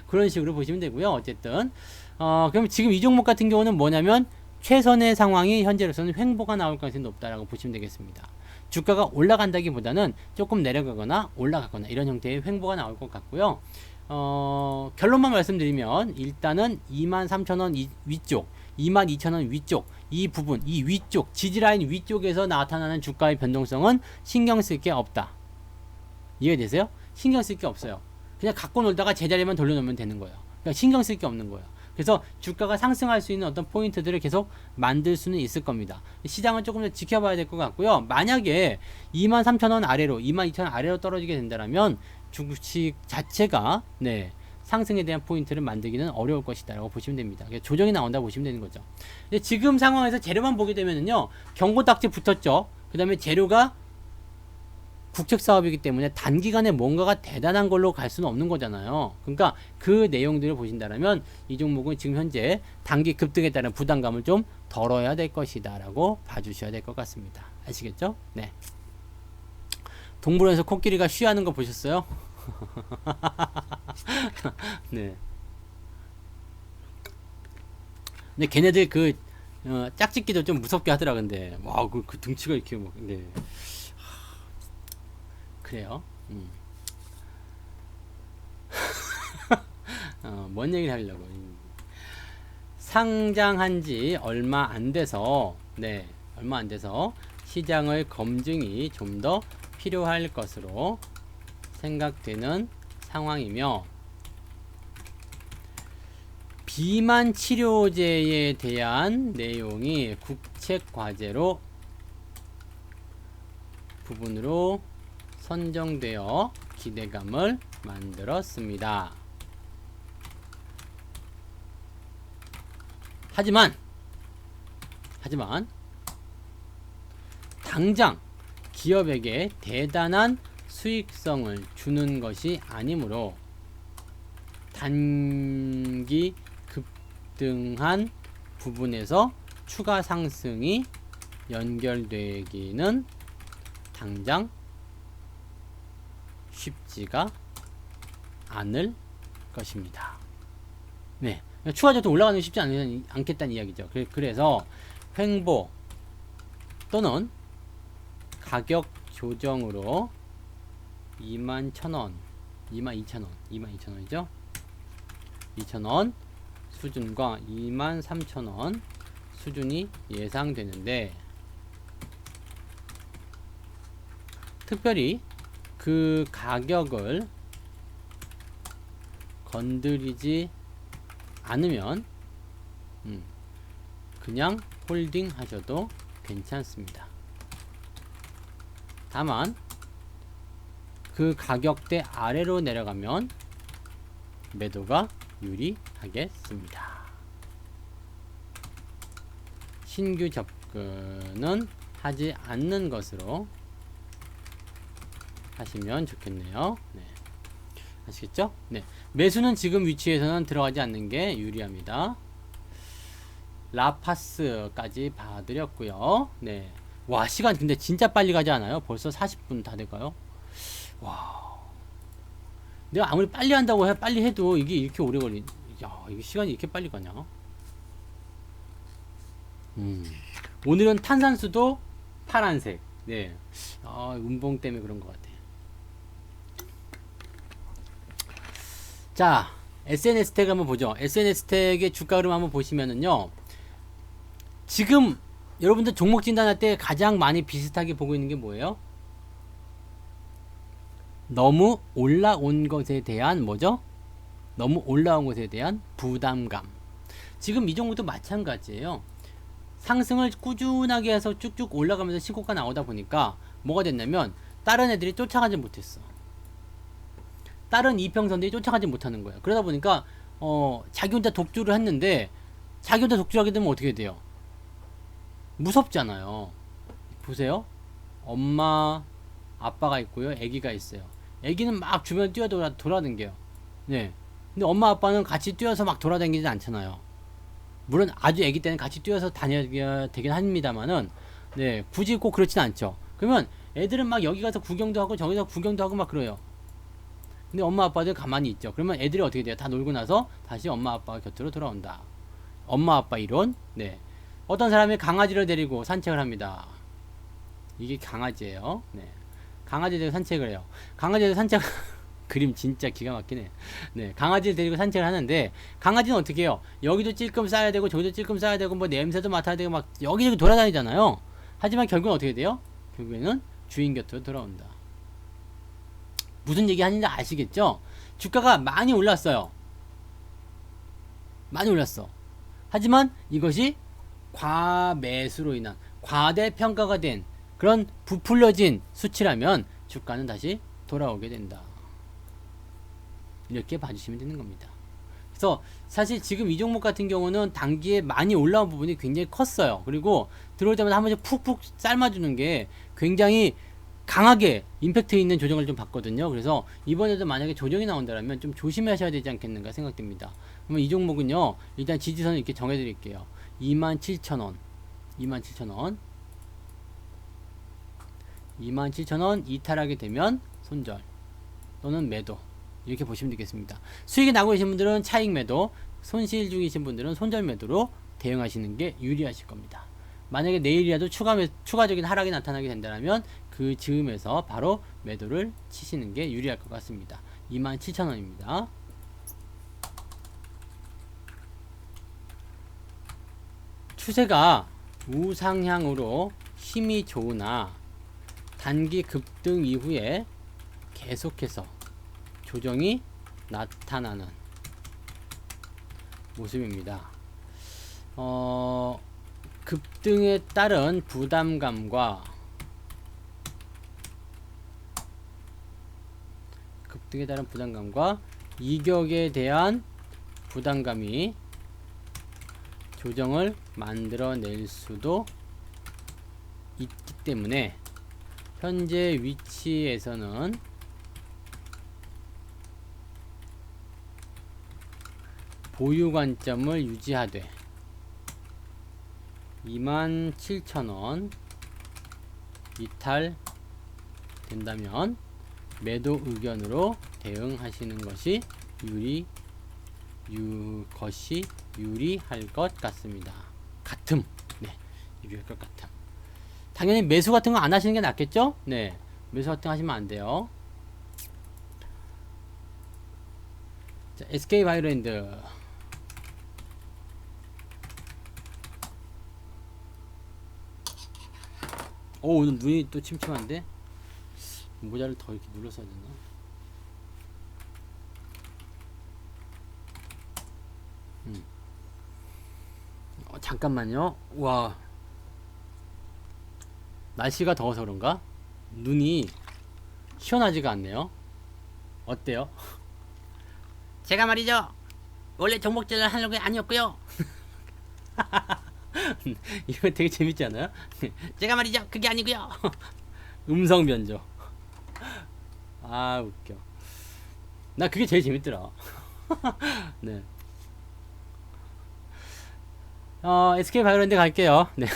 Speaker 1: 그런 식으로 보시면 되고요. 어쨌든 그럼 지금 이 종목 같은 경우는 뭐냐면 최선의 상황이 현재로서는 횡보가 나올 가능성이 높다라고 보시면 되겠습니다. 주가가 올라간다기보다는 조금 내려가거나 올라가거나 이런 형태의 횡보가 나올 것 같고요. 결론만 말씀드리면 일단은 23,000원 위쪽, 22,000원 위쪽, 이 부분, 이 위쪽, 지지라인 위쪽에서 나타나는 주가의 변동성은 신경 쓸 게 없다. 이해되세요? 신경 쓸 게 없어요. 그냥 갖고 놀다가 제자리만 돌려놓으면 되는 거예요. 그러니까 신경 쓸 게 없는 거예요. 그래서 주가가 상승할 수 있는 어떤 포인트들을 계속 만들 수는 있을 겁니다. 시장은 조금 더 지켜봐야 될 것 같고요. 만약에 23,000원 아래로, 22,000원 아래로 떨어지게 된다면 주식 자체가 네, 상승에 대한 포인트를 만들기는 어려울 것이다 라고 보시면 됩니다. 조정이 나온다 보시면 되는 거죠. 근데 지금 상황에서 재료만 보게 되면은요, 경고딱지 붙었죠. 그 다음에 재료가 국책 사업이기 때문에 단기간에 뭔가가 대단한 걸로 갈 수는 없는 거잖아요. 그러니까 그 내용들을 보신다면 이 종목은 지금 현재 단기 급등에 따른 부담감을 좀 덜어야 될 것이다 라고 봐주셔야 될 것 같습니다. 아시겠죠? 네. 동물원에서 코끼리가 쉬하는 거 보셨어요? 네. 근데 걔네들 그 짝짓기도 좀 무섭게 하더라. 근데 와, 그 등치가 이렇게 뭐, 네. 그래요. 뭔 얘기를 하려고. 상장한 지 얼마 안 돼서, 네, 얼마 안 돼서 시장을 검증이 좀 더 필요할 것으로 생각되는 상황이며, 비만 치료제에 대한 내용이 국책 과제로 부분으로 선정되어 기대감을 만들었습니다. 하지만 당장 기업에게 대단한 수익성을 주는 것이 아니므로 단기 급등한 부분에서 추가 상승이 연결되기는 당장 쉽지가 않을 것입니다. 네, 추가적으로 올라가는 게 쉽지 않겠다는 이야기죠. 그래서 횡보 또는 가격 조정으로 21,000원, 22,000원이죠. 2,000원 수준과 23,000원 수준이 예상되는데, 특별히 그 가격을 건드리지 않으면 그냥 홀딩 하셔도 괜찮습니다. 다만 그 가격대 아래로 내려가면 매도가 유리하겠습니다. 신규 접근은 하지 않는 것으로 하시면 좋겠네요. 네. 아시겠죠? 네. 매수는 지금 위치에서는 들어가지 않는 게 유리합니다. 라파스까지 봐드렸고요. 네. 와, 시간 근데 진짜 빨리 가지 않아요? 벌써 40분 다 될까요? 와. 내가 아무리 빨리 한다고 빨리 해도 이게 이렇게 오래 걸리. 야, 이게 시간이 이렇게 빨리 가냐? 오늘은 탄산수도 파란색. 네. 아, 운봉 때문에 그런 것 같아. 자, SNS 태그 한번 보죠. SNS 태그의 주가 흐름 한번 보시면은요. 지금 여러분들 종목 진단할 때 가장 많이 비슷하게 보고 있는 게 뭐예요? 너무 올라온 것에 대한 뭐죠? 너무 올라온 것에 대한 부담감. 지금 이 종목도 마찬가지예요. 상승을 꾸준하게 해서 쭉쭉 올라가면서 신고가 나오다 보니까 뭐가 됐냐면 다른 애들이 쫓아가지 못했어. 다른 이평선들이 쫓아가지 못하는 거야. 그러다 보니까 자기 혼자 독주를 했는데, 자기 혼자 독주하게 되면 어떻게 돼요? 무섭잖아요. 보세요. 엄마 아빠가 있고요, 아기가 있어요. 아기는 막 주변 돌아다녀요. 네. 근데 엄마 아빠는 같이 뛰어서 막 돌아다니지 않잖아요. 물론 아주 아기 때는 같이 뛰어서 다녀야 되긴 합니다만은, 네, 굳이 꼭 그렇진 않죠. 그러면 애들은 막 여기 가서 구경도 하고 저기서 구경도 하고 막 그래요. 근데 엄마 아빠들 가만히 있죠. 그러면 애들이 어떻게 돼요? 다 놀고 나서 다시 엄마 아빠 곁으로 돌아온다. 엄마 아빠 이론. 네. 어떤 사람이 강아지를 데리고 산책을 합니다. 이게 강아지예요. 네. 강아지 데리고 산책을 해요. 강아지 데리고 산책 그림 진짜 기가 막히네. 네. 강아지를 데리고 산책을 하는데, 강아지는 어떻게 해요? 여기도 찔끔 싸야 되고 저기도 찔끔 싸야 되고 뭐 냄새도 맡아야 되고 막 여기저기 돌아다니잖아요. 하지만 결국은 어떻게 돼요? 결국에는 주인 곁으로 돌아온다. 무슨 얘기 하는지 아시겠죠? 주가가 많이 올랐어요. 많이 올랐어. 하지만 이것이 과매수로 인한, 과대평가가 된 그런 부풀려진 수치라면 주가는 다시 돌아오게 된다. 이렇게 봐주시면 되는 겁니다. 그래서 사실 지금 이 종목 같은 경우는 단기에 많이 올라온 부분이 굉장히 컸어요. 그리고 들어올 때마다 한 번씩 푹푹 삶아주는 게 굉장히 강하게 임팩트 있는 조정을 좀 받거든요. 그래서 이번에도 만약에 조정이 나온다면 좀 조심하셔야 되지 않겠는가 생각됩니다. 그러면 이 종목은요, 일단 지지선을 이렇게 정해드릴게요. 27,000원, 27,000원, 27,000원 이탈하게 되면 손절 또는 매도, 이렇게 보시면 되겠습니다. 수익이 나고 계신 분들은 차익 매도, 손실 중이신 분들은 손절 매도로 대응하시는 게 유리하실 겁니다. 만약에 내일이라도 추가적인 하락이 나타나게 된다면 그 즈음에서 바로 매도를 치시는 게 유리할 것 같습니다. 27,000원입니다. 추세가 우상향으로 힘이 좋으나 단기 급등 이후에 계속해서 조정이 나타나는 모습입니다. 급등에 따른 부담감과 이격에 대한 부담감이 조정을 만들어낼 수도 있기 때문에 현재 위치에서는 보유 관점을 유지하되 27,000원 이탈 된다면 매도 의견으로 대응하시는 것이 유리할 것 같습니다. 네, 유리할 것 같음. 당연히 매수 같은 거 안 하시는 게 낫겠죠? 네, 매수 같은 거 하시면 안 돼요. 자, SK 바이오랜드. 오늘 눈이 또 침침한데? 모자를 더 이렇게 눌러서야 되나? 잠깐만요. 와, 날씨가 더워서 그런가? 눈이 시원하지가 않네요. 어때요? 제가 말이죠, 원래 종목질을 하려고 아니었고요. 이거 되게 재밌지 않아요? 제가 말이죠, 그게 아니고요. 음성 변조. 아, 웃겨. 나 그게 제일 재밌더라. 네. SK 바이오랜드 갈게요. 네.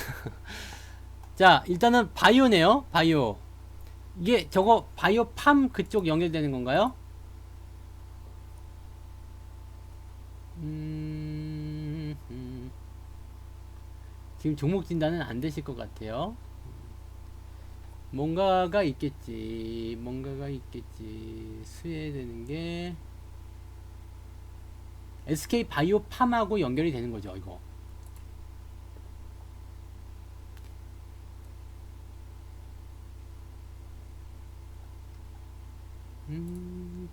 Speaker 1: 자, 일단은 바이오네요. 바이오. 이게 저거 바이오 팜 그쪽 연결되는 건가요? 지금 종목 진단은 안 되실 것 같아요. 뭔가가 있겠지. 수혜되는 게 SK 바이오 팜하고 연결이 되는 거죠, 이거.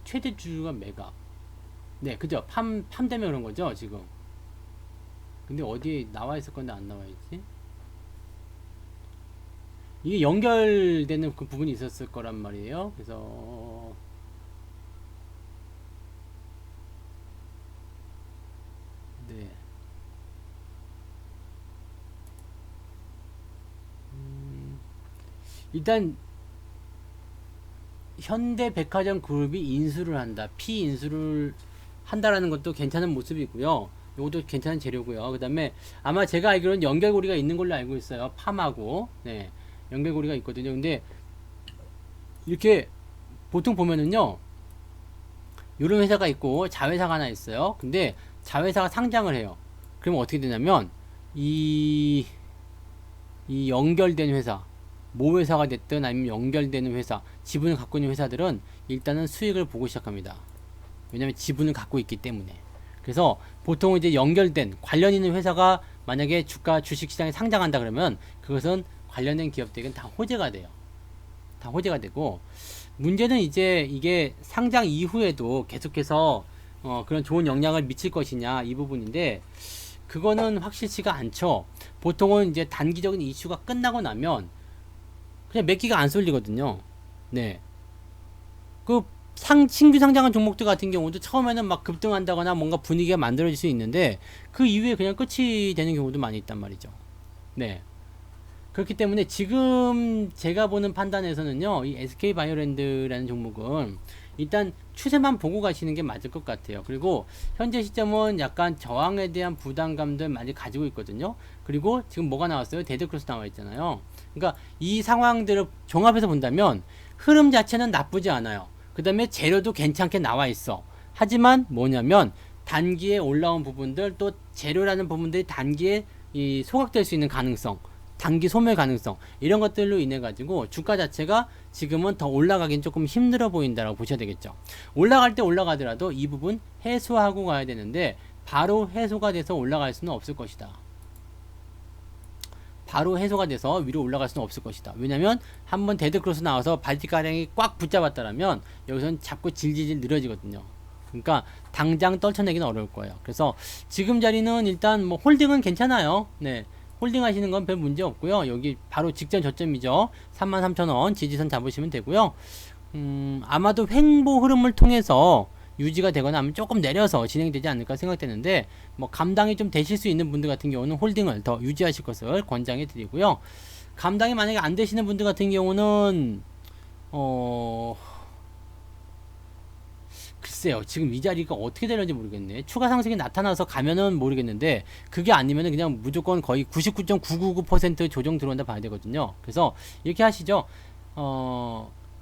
Speaker 1: 최대 주주가 메가. 네, 그죠. 팜 때문에 그런 거죠, 지금. 근데 어디에 나와 있을 건데 안 나와 있지? 이게 연결되는 그 부분이 있었을 거란 말이에요. 그래서 네. 일단 현대백화점 그룹이 인수를 한다. 피인수를 한다라는 것도 괜찮은 모습이고요. 이것도 괜찮은 재료고요. 그 다음에 아마 제가 알기로는 연결고리가 있는 걸로 알고 있어요. 팜하고. 네. 연결고리가 있거든요. 근데 이렇게 보통 보면은요, 이런 회사가 있고 자회사가 하나 있어요. 근데 자회사가 상장을 해요. 그러면 어떻게 되냐면 이 연결된 회사, 모회사가 됐든 아니면 연결되는 회사, 지분을 갖고 있는 회사들은 일단은 수익을 보고 시작합니다. 왜냐면 지분을 갖고 있기 때문에. 그래서 보통 이제 연결된 관련 있는 회사가 만약에 주식시장에 상장한다 그러면 그것은 관련된 기업들에게는 다 호재가 돼요. 다 호재가 되고, 문제는 이제 이게 상장 이후에도 계속해서 그런 좋은 영향을 미칠 것이냐 이 부분인데, 그거는 확실치가 않죠. 보통은 이제 단기적인 이슈가 끝나고 나면 그냥 몇 기가 안 쏠리거든요. 네. 그 신규 상장한 종목들 같은 경우도 처음에는 막 급등한다거나 뭔가 분위기가 만들어질 수 있는데 그 이후에 그냥 끝이 되는 경우도 많이 있단 말이죠. 네. 그렇기 때문에 지금 제가 보는 판단에서는요, 이 SK 바이오랜드라는 종목은 일단 추세만 보고 가시는 게 맞을 것 같아요. 그리고 현재 시점은 약간 저항에 대한 부담감들 많이 가지고 있거든요. 그리고 지금 뭐가 나왔어요? 데드크로스 나와 있잖아요. 그러니까 이 상황들을 종합해서 본다면 흐름 자체는 나쁘지 않아요. 그 다음에 재료도 괜찮게 나와 있어. 하지만 뭐냐면 단기에 올라온 부분들, 또 재료라는 부분들이 단기에 소각될 수 있는 가능성, 단기 소멸 가능성, 이런 것들로 인해 가지고 주가 자체가 지금은 더 올라가긴 조금 힘들어 보인다라고 보셔야 되겠죠. 올라갈 때 올라가더라도 이 부분 해소하고 가야 되는데 바로 해소가 돼서 올라갈 수는 없을 것이다. 바로 해소가 돼서 위로 올라갈 수는 없을 것이다. 왜냐면 한번 데드크로스 나와서 발디가량이 꽉 붙잡았다라면 여기서는 잡고 질질질 늘어지거든요. 그러니까 당장 떨쳐내기는 어려울 거예요. 그래서 지금 자리는 일단 뭐 홀딩은 괜찮아요. 네. 홀딩 하시는 건 별 문제 없고요. 여기 바로 직전 저점이죠. 33,000원 지지선 잡으시면 되고요. 아마도 횡보 흐름을 통해서 유지가 되거나 하면 조금 내려서 진행되지 않을까 생각되는데, 뭐 감당이 좀 되실 수 있는 분들 같은 경우는 홀딩을 더 유지하실 것을 권장해 드리고요. 감당이 만약에 안 되시는 분들 같은 경우는 글쎄요, 지금 이 자리가 어떻게 되는지 모르겠네. 추가 상승이 나타나서 가면은 모르겠는데, 그게 아니면은 그냥 무조건 거의 99.999% 조정 들어온다 봐야 되거든요. 그래서 이렇게 하시죠.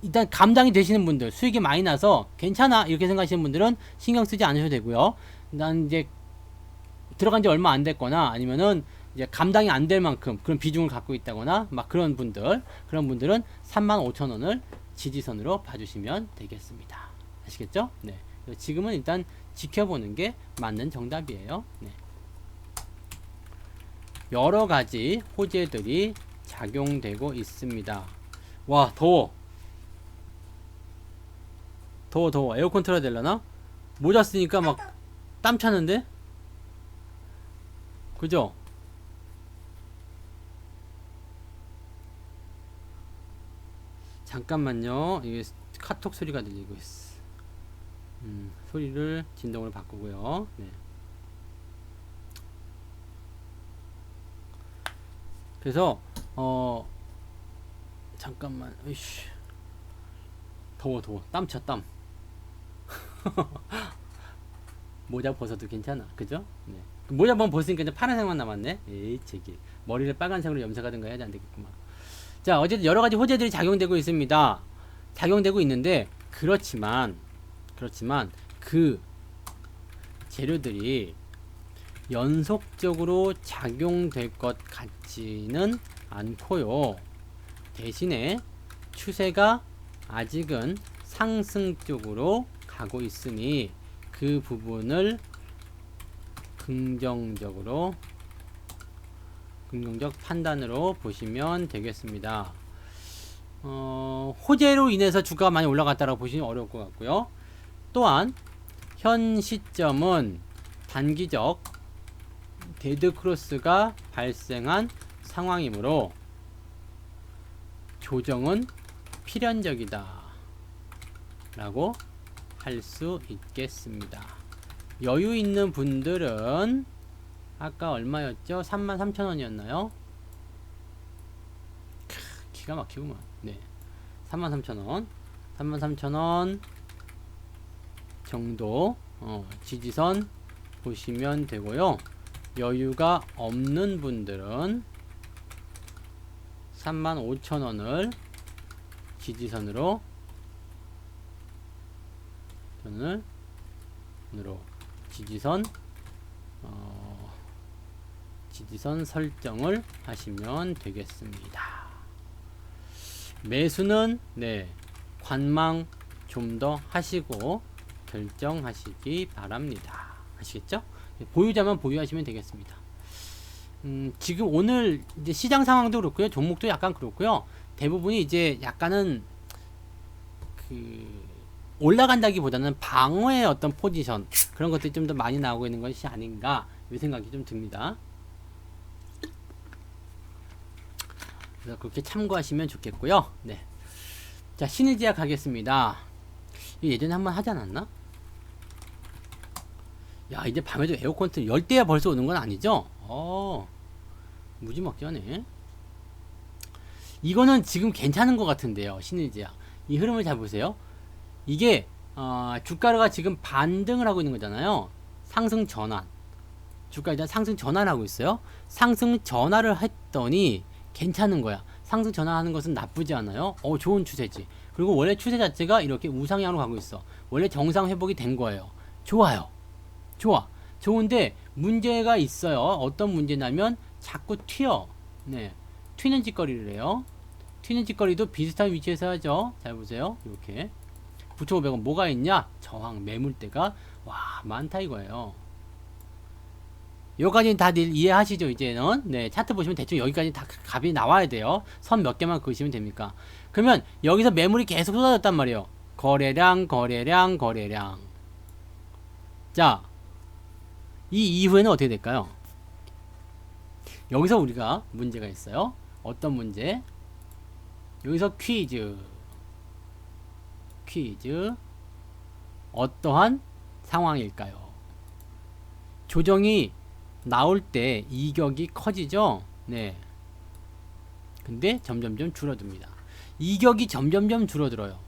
Speaker 1: 일단 감당이 되시는 분들, 수익이 많이 나서 괜찮아 이렇게 생각하시는 분들은 신경 쓰지 않으셔도 되고요. 난 이제 들어간 지 얼마 안 됐거나 아니면은 이제 감당이 안 될 만큼 그런 비중을 갖고 있다거나 막 그런 분들은 35,000원을 지지선으로 봐주시면 되겠습니다. 아시겠죠? 네. 지금은 일단 지켜보는 게 맞는 정답이에요. 네. 여러 가지 호재들이 작용되고 있습니다. 와, 더워. 에어컨 틀어야 되려나? 모자 쓰니까 막 땀 차는데? 그죠? 잠깐만요. 이게 카톡 소리가 들리고 있어. 소리를 진동으로 바꾸고요. 네. 그래서 잠깐만. 으이씨. 더워. 땀차 땀. 모자 벗어도 괜찮아. 그죠? 네. 모자 한번 벗으니까 이제 파란색만 남았네. 에이, 제기. 머리를 빨간색으로 염색하든가 해야지 안 되겠구만. 자, 어쨌든 여러 가지 호재들이 작용되고 있습니다. 작용되고 있는데, 그렇지만 그 재료들이 연속적으로 작용될 것 같지는 않고요. 대신에 추세가 아직은 상승 쪽으로 가고 있으니 그 부분을 긍정적 판단으로 보시면 되겠습니다. 호재로 인해서 주가가 많이 올라갔다라고 보시면 어려울 것 같고요. 또한 현 시점은 단기적 데드크로스가 발생한 상황이므로 조정은 필연적이다 라고 할 수 있겠습니다. 여유 있는 분들은 아까 얼마였죠? 33,000원이었나요? 기가 막히구만. 네. 33,000원. 33,000원 정도 지지선 보시면 되고요. 여유가 없는 분들은 35,000원을 지지선으로 지지선 설정을 하시면 되겠습니다. 매수는 관망 좀 더 하시고 결정하시기 바랍니다. 아시겠죠? 보유자만 보유하시면 되겠습니다. 지금 오늘 이제 시장 상황도 그렇고요, 종목도 약간 그렇고요. 대부분이 이제 약간은 올라간다기보다는 방어의 어떤 포지션, 그런 것들이 좀 더 많이 나오고 있는 것이 아닌가 이 생각이 좀 듭니다. 그래서 그렇게 참고하시면 좋겠고요. 네. 자, 신일제약 가겠습니다. 예전에 한번 하지 않았나? 야, 이제 밤에도 에어컨 틀 열대야 벌써 오는 건 아니죠? 무지막지하네. 이거는 지금 괜찮은 것 같은데요, 신일제약. 이 흐름을 잘 보세요. 이게 주가가 지금 반등을 하고 있는 거잖아요. 상승 전환. 주가 일단 상승 전환하고 있어요. 상승 전환을 했더니 괜찮은 거야. 상승 전환하는 것은 나쁘지 않아요. 좋은 추세지. 그리고 원래 추세 자체가 이렇게 우상향으로 가고 있어. 원래 정상 회복이 된 거예요. 좋아요. 좋은데 문제가 있어요. 어떤 문제냐면 자꾸 튀어. 네. 튀는 짓거리를 해요. 튀는 짓거리도 비슷한 위치에서 하죠. 잘 보세요. 이렇게 9,500원 뭐가 있냐? 저항 매물대가 많다 이거예요. 여기까지는 다들 이해하시죠? 이제는 네, 차트 보시면 대충 여기까지 다 값이 나와야 돼요. 선 몇 개만 그으시면 됩니까? 그러면 여기서 매물이 계속 쏟아졌단 말이에요. 거래량 자, 이 이후에는 어떻게 될까요? 여기서 우리가 문제가 있어요. 어떤 문제? 여기서 퀴즈. 어떠한 상황일까요? 조정이 나올 때 이격이 커지죠? 네. 근데 점점점 줄어듭니다. 이격이 점점점 줄어들어요.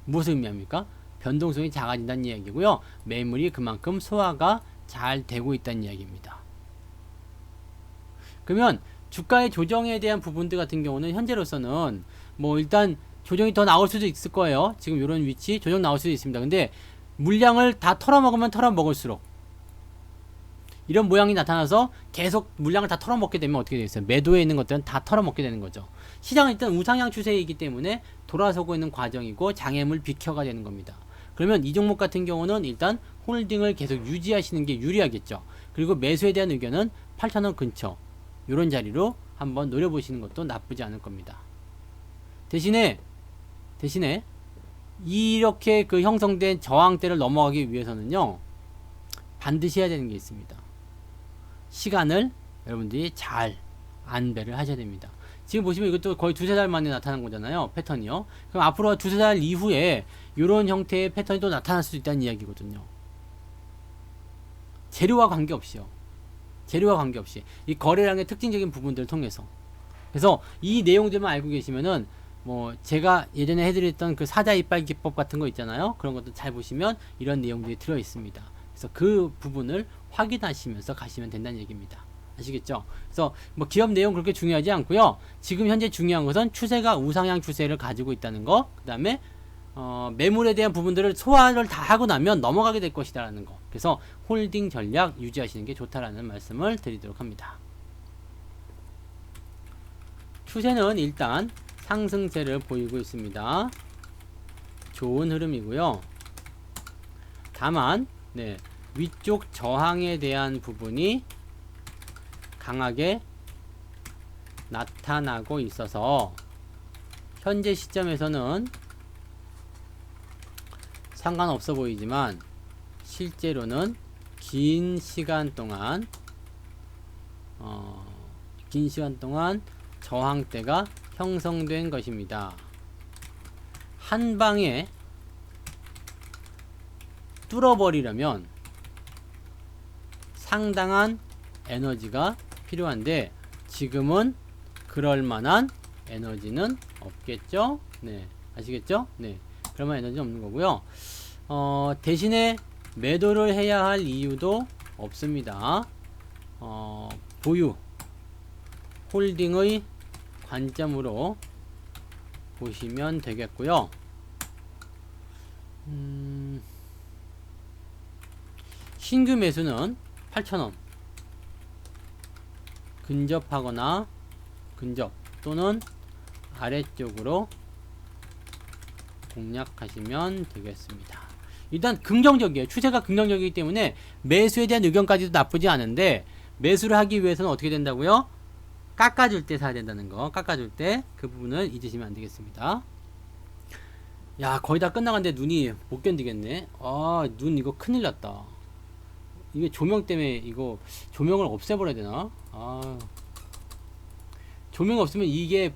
Speaker 1: 무슨 의미합니까? 변동성이 작아진다는 이야기고요. 매물이 그만큼 소화가 잘 되고 있다는 이야기입니다. 그러면 주가의 조정에 대한 부분들 같은 경우는 현재로서는 뭐 일단 조정이 더 나올 수도 있을 거예요. 지금 이런 위치 조정 나올 수도 있습니다. 근데 물량을 다 털어먹으면 털어먹을수록 이런 모양이 나타나서 계속 물량을 다 털어먹게 되면 어떻게 되겠어요? 매도에 있는 것들은 다 털어먹게 되는 거죠. 시장은 일단 우상향 추세이기 때문에 돌아서고 있는 과정이고 장애물 비켜가 되는 겁니다. 그러면 이 종목 같은 경우는 일단 홀딩을 계속 유지하시는 게 유리하겠죠. 그리고 매수에 대한 의견은 8,000원 근처 이런 자리로 한번 노려보시는 것도 나쁘지 않을 겁니다. 대신에 이렇게 그 형성된 저항대를 넘어가기 위해서는요, 반드시 해야 되는 게 있습니다. 시간을 여러분들이 잘 안배를 하셔야 됩니다. 지금 보시면 이것도 거의 두세 달 만에 나타난 거잖아요. 패턴이요. 그럼 앞으로 두세 달 이후에 이런 형태의 패턴이 또 나타날 수 있다는 이야기거든요. 재료와 관계없이요. 이 거래량의 특징적인 부분들을 통해서. 그래서 이 내용들만 알고 계시면은 뭐 제가 예전에 해드렸던 그 사자 이빨 기법 같은 거 있잖아요. 그런 것도 잘 보시면 이런 내용들이 들어 있습니다. 그래서 그 부분을 확인하시면서 가시면 된다는 얘기입니다. 아시겠죠? 그래서 뭐 기업 내용 그렇게 중요하지 않고요. 지금 현재 중요한 것은 추세가 우상향 추세를 가지고 있다는 거. 그 다음에 매물에 대한 부분들을 소화를 다 하고 나면 넘어가게 될 것이다라는 거. 그래서 홀딩 전략 유지하시는 게 좋다라는 말씀을 드리도록 합니다. 추세는 일단 상승세를 보이고 있습니다. 좋은 흐름이고요. 다만 위쪽 저항에 대한 부분이 강하게 나타나고 있어서 현재 시점에서는 상관없어 보이지만 실제로는 긴 시간 동안 저항대가 형성된 것입니다. 한 방에 뚫어버리려면 상당한 에너지가 필요한데 지금은 그럴 만한 에너지는 없겠죠? 네. 아시겠죠? 네. 그럴 만한 에너지는 없는 거고요. 대신에 매도를 해야 할 이유도 없습니다. 보유, 홀딩의 관점으로 보시면 되겠고요. 신규 매수는 8,000원 근접하거나 근접 또는 아래쪽으로 공략하시면 되겠습니다. 일단 긍정적이에요. 추세가 긍정적이기 때문에 매수에 대한 의견까지도 나쁘지 않은데 매수를 하기 위해서는 어떻게 된다고요? 깎아줄 때 사야 된다는 거. 깎아줄 때 그 부분을 잊으시면 안 되겠습니다. 야, 거의 다 끝나갔는데 눈이 못 견디겠네. 아, 눈 이거 큰일 났다. 이게 조명 때문에 이거 조명을 없애버려야 되나? 아, 조명 없으면 이게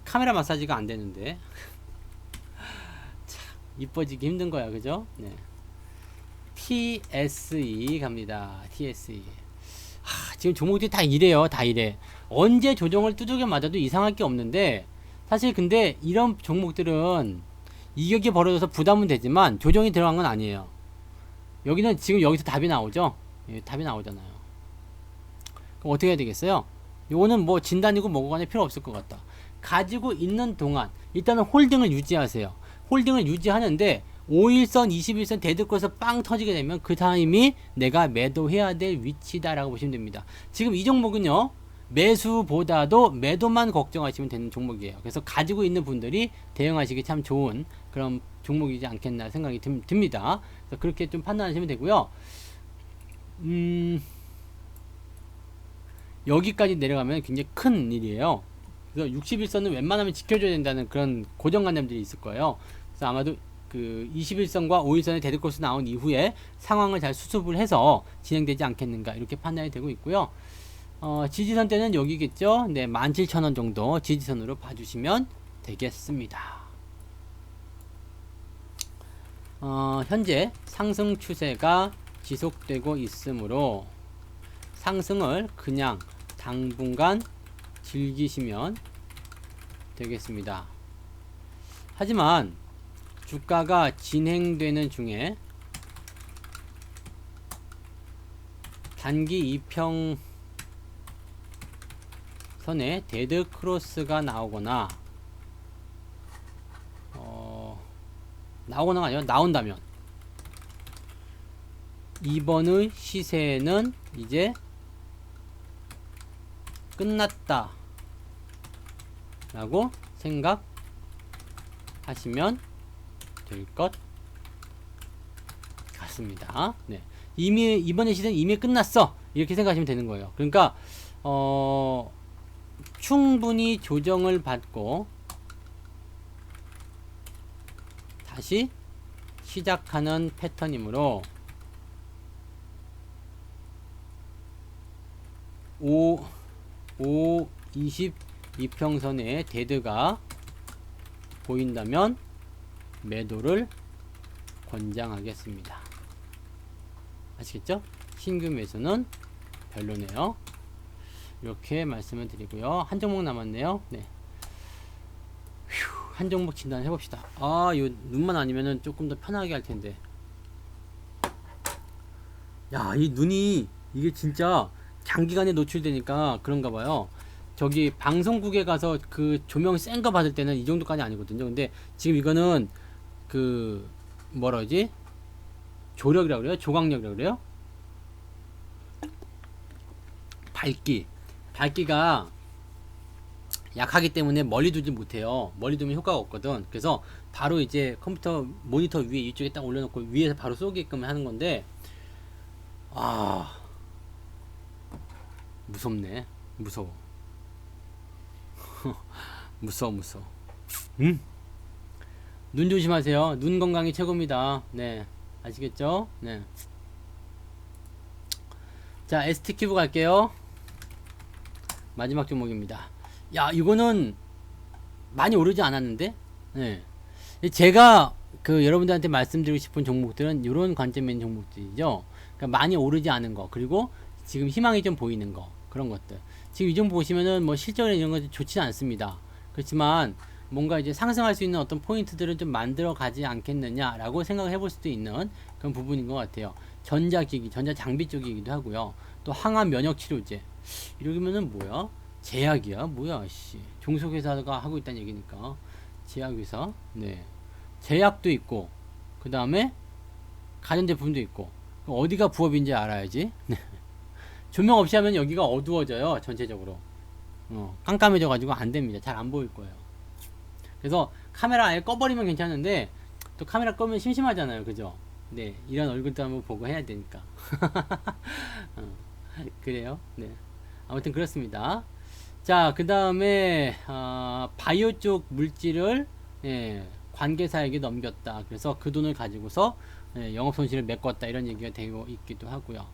Speaker 1: 카메라 마사지가 안 되는데. 참 이뻐지기 힘든 거야, 그죠? 네. TSE 갑니다. TSE. 지금 종목들이 다 이래요. 다 이래. 언제 조정을 두들겨 맞아도 이상할 게 없는데 사실 근데 이런 종목들은 이격이 벌어져서 부담은 되지만 조정이 들어간 건 아니에요. 여기는 지금 여기서 답이 나오죠. 예, 답이 나오잖아요. 그럼 어떻게 해야 되겠어요? 요거는 뭐 진단이고 뭐고 간에 필요 없을 것 같다. 가지고 있는 동안 일단은 홀딩을 유지하세요. 홀딩을 유지하는데 5일선, 21선 대드권에서 빵 터지게 되면 그 타임이 내가 매도해야 될 위치다라고 보시면 됩니다. 지금 이 종목은요, 매수보다도 매도만 걱정하시면 되는 종목이에요. 그래서 가지고 있는 분들이 대응하시기 참 좋은 그런 종목이지 않겠나 생각이 듭니다. 그래서 그렇게 좀 판단하시면 되고요. 여기까지 내려가면 굉장히 큰 일이에요. 그래서 61선은 웬만하면 지켜줘야 된다는 그런 고정관념들이 있을 거예요. 그래서 아마도 그 21선과 5일선의 데드크로스 나온 이후에 상황을 잘 수습을 해서 진행되지 않겠는가 이렇게 판단이 되고 있고요. 지지선 때는 여기겠죠. 네, 17,000원 정도 지지선으로 봐주시면 되겠습니다. 현재 상승 추세가 지속되고 있으므로 상승을 그냥 당분간 즐기시면 되겠습니다. 하지만 주가가 진행되는 중에 단기 2평선에 데드 크로스가 나오거나 나오거나가 아니라 나온다면 이번의 시세는 이제 끝났다 라고 생각하시면 될 것 같습니다. 네. 이미 이번의 시세는 이미 끝났어 이렇게 생각하시면 되는 거예요. 그러니까 충분히 조정을 받고 다시 시작하는 패턴이므로 22평선의 데드가 보인다면 매도를 권장하겠습니다. 아시겠죠? 신규 매수는 별로네요. 이렇게 말씀을 드리고요. 한 종목 남았네요. 네. 한 종목 진단 해봅시다. 아, 요 눈만 아니면은 조금 더 편하게 할 텐데. 야, 이 눈이 이게 진짜 장기간에 노출되니까 그런가 봐요. 저기 방송국에 가서 그 조명 센 거 받을 때는 이 정도까지 아니거든요. 근데 지금 이거는 그 뭐라 그러지? 조력이라고 그래요? 조광력이라고 그래요? 밝기가 약하기 때문에 멀리 두지 못해요. 멀리 두면 효과가 없거든. 그래서 바로 이제 컴퓨터 모니터 위에 이쪽에 딱 올려놓고 위에서 바로 쏘게끔 하는 건데, 아, 무섭네. 무서워. 무서워. 눈 조심하세요. 눈 건강이 최고입니다. 네. 아시겠죠? 네. 자, ST큐브 갈게요. 마지막 종목입니다. 야, 이거는 많이 오르지 않았는데? 네. 제가 그 여러분들한테 말씀드리고 싶은 종목들은 이런 관점에 있는 종목들이죠. 그러니까 많이 오르지 않은 거, 그리고 지금 희망이 좀 보이는 거, 그런 것들. 지금 이 정도 보시면은 뭐 실적이나 이런 거 좋지는 않습니다. 그렇지만 뭔가 이제 상승할 수 있는 어떤 포인트들을 좀 만들어 가지 않겠느냐라고 생각을 해볼 수도 있는 그런 부분인 것 같아요. 전자기기, 전자장비 쪽이기도 하고요. 또 항암 면역 치료제. 이러면은 뭐야? 제약이야? 뭐야, 씨. 종속회사가 하고 있다는 얘기니까. 제약회사. 네. 제약도 있고, 그 다음에 가전제품도 있고. 어디가 부업인지 알아야지. 네. 조명 없이 하면 여기가 어두워져요. 전체적으로. 깜깜해져가지고 안 됩니다. 잘 안 보일 거예요. 그래서 카메라 아예 꺼버리면 괜찮은데, 또 카메라 끄면 심심하잖아요. 그죠? 네. 이런 얼굴도 한번 보고 해야 되니까. 그래요. 네. 아무튼 그렇습니다. 자, 그 다음에 바이오 쪽 물질을 관계사에게 넘겼다. 그래서 그 돈을 가지고서 영업 손실을 메꿨다. 이런 얘기가 되고 있기도 하고요.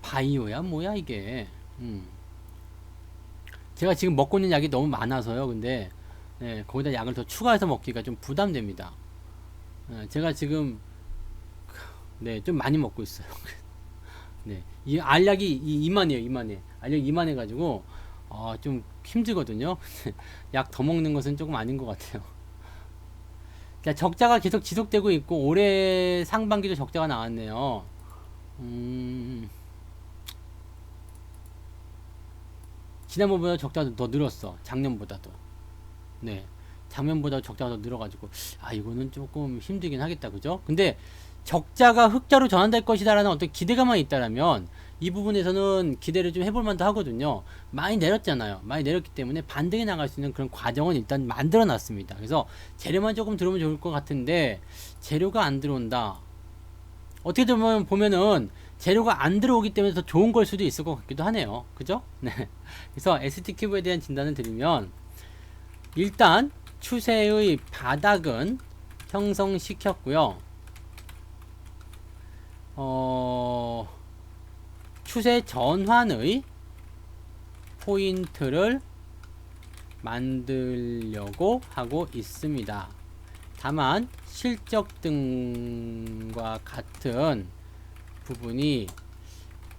Speaker 1: 바이오야 뭐야 이게. 제가 지금 먹고 있는 약이 너무 많아서요. 근데 거기다 약을 더 추가해서 먹기가 좀 부담됩니다. 제가 지금 좀 많이 먹고 있어요. 네, 이 알약이 이만해요. 알약 이만해가지고 좀 힘들거든요. 약 더 먹는 것은 조금 아닌 것 같아요. 자, 적자가 계속 지속되고 있고 올해 상반기도 적자가 나왔네요. 지난번보다 적자도 더 늘었어. 작년보다도. 네, 작년보다 적자가 더 늘어가지고 이거는 조금 힘들긴 하겠다, 그죠? 근데 적자가 흑자로 전환될 것이다라는 어떤 기대감만 있다라면 이 부분에서는 기대를 좀 해볼 만도 하거든요. 많이 내렸잖아요. 많이 내렸기 때문에 반등해 나갈 수 있는 그런 과정은 일단 만들어 놨습니다. 그래서 재료만 조금 들어오면 좋을 것 같은데 재료가 안 들어온다. 어떻게 보면은 재료가 안 들어오기 때문에 더 좋은 걸 수도 있을 것 같기도 하네요. 그죠? 네. 그래서 ST큐브에 대한 진단을 드리면 일단 추세의 바닥은 형성시켰고요. 추세 전환의 포인트를 만들려고 하고 있습니다. 다만 실적 등과 같은 부분이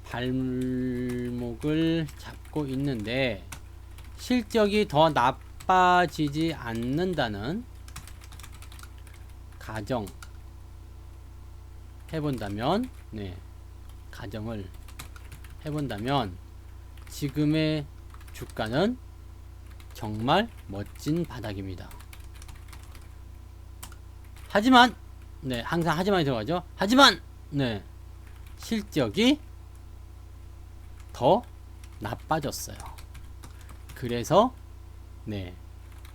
Speaker 1: 발목을 잡고 있는데 실적이 더 나빠지지 않는다는 가정 해본다면, 가정을 해본다면 지금의 주가는 정말 멋진 바닥입니다. 하지만, 항상 하지만이 들어가죠. 하지만, 실적이 더 나빠졌어요. 그래서,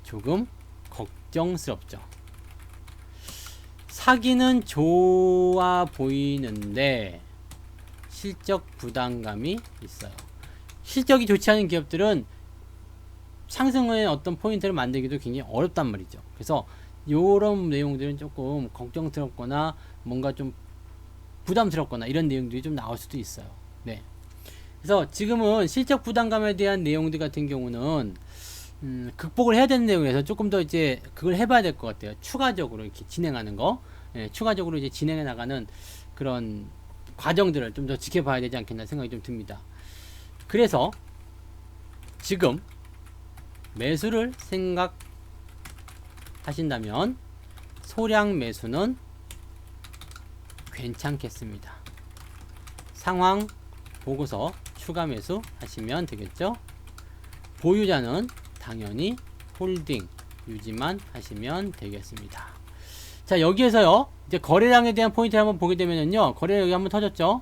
Speaker 1: 조금 걱정스럽죠. 사기는 좋아 보이는데, 실적 부담감이 있어요. 실적이 좋지 않은 기업들은 상승의 어떤 포인트를 만들기도 굉장히 어렵단 말이죠. 그래서 요런 내용들은 조금 걱정스럽거나 뭔가 좀 부담스럽거나 이런 내용들이 좀 나올 수도 있어요. 그래서 지금은 실적 부담감에 대한 내용들 같은 경우는 극복을 해야 되는 내용에서 조금 더 이제 그걸 해봐야 될 것 같아요. 추가적으로 이렇게 진행하는 거, 추가적으로 이제 진행해 나가는 그런 과정들을 좀 더 지켜봐야 되지 않겠나 생각이 좀 듭니다. 그래서 지금 매수를 생각하신다면 소량 매수는 괜찮겠습니다. 상황 보고서 추가 매수 하시면 되겠죠. 보유자는 당연히 홀딩 유지만 하시면 되겠습니다. 자, 여기에서요 이제 거래량에 대한 포인트를 한번 보게 되면요, 거래량 여기 한번 터졌죠.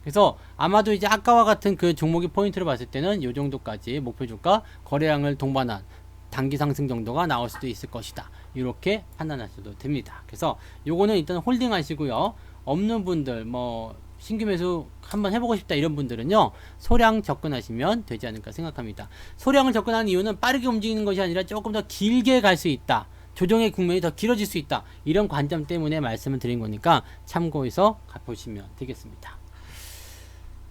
Speaker 1: 그래서 아마도 이제 아까와 같은 그 종목의 포인트를 봤을 때는 요 정도까지 목표 주가 거래량을 동반한 단기 상승 정도가 나올 수도 있을 것이다, 이렇게 판단하셔도 됩니다. 그래서 요거는 일단 홀딩 하시고요, 없는 분들 뭐 신규 매수 한번 해보고 싶다 이런 분들은요, 소량 접근하시면 되지 않을까 생각합니다. 소량을 접근하는 이유는 빠르게 움직이는 것이 아니라 조금 더 길게 갈 수 있다, 조정의 국면이 더 길어질 수 있다, 이런 관점 때문에 말씀을 드린 거니까 참고해서 보시면 되겠습니다.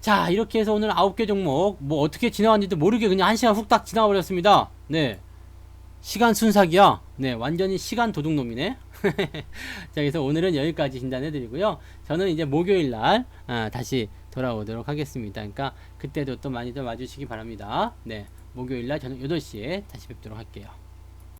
Speaker 1: 자, 이렇게 해서 오늘 9개 종목 뭐 어떻게 지나갔는지도 모르게 그냥 1시간 훅딱 지나가 버렸습니다. 시간 순삭이야. 완전히 시간 도둑놈이네. 자, 그래서 오늘은 여기까지 진단해 드리고요. 저는 이제 목요일날 다시 돌아오도록 하겠습니다. 그러니까 그때도 또 많이들 와주시기 바랍니다. 목요일날 저녁 8시에 다시 뵙도록 할게요.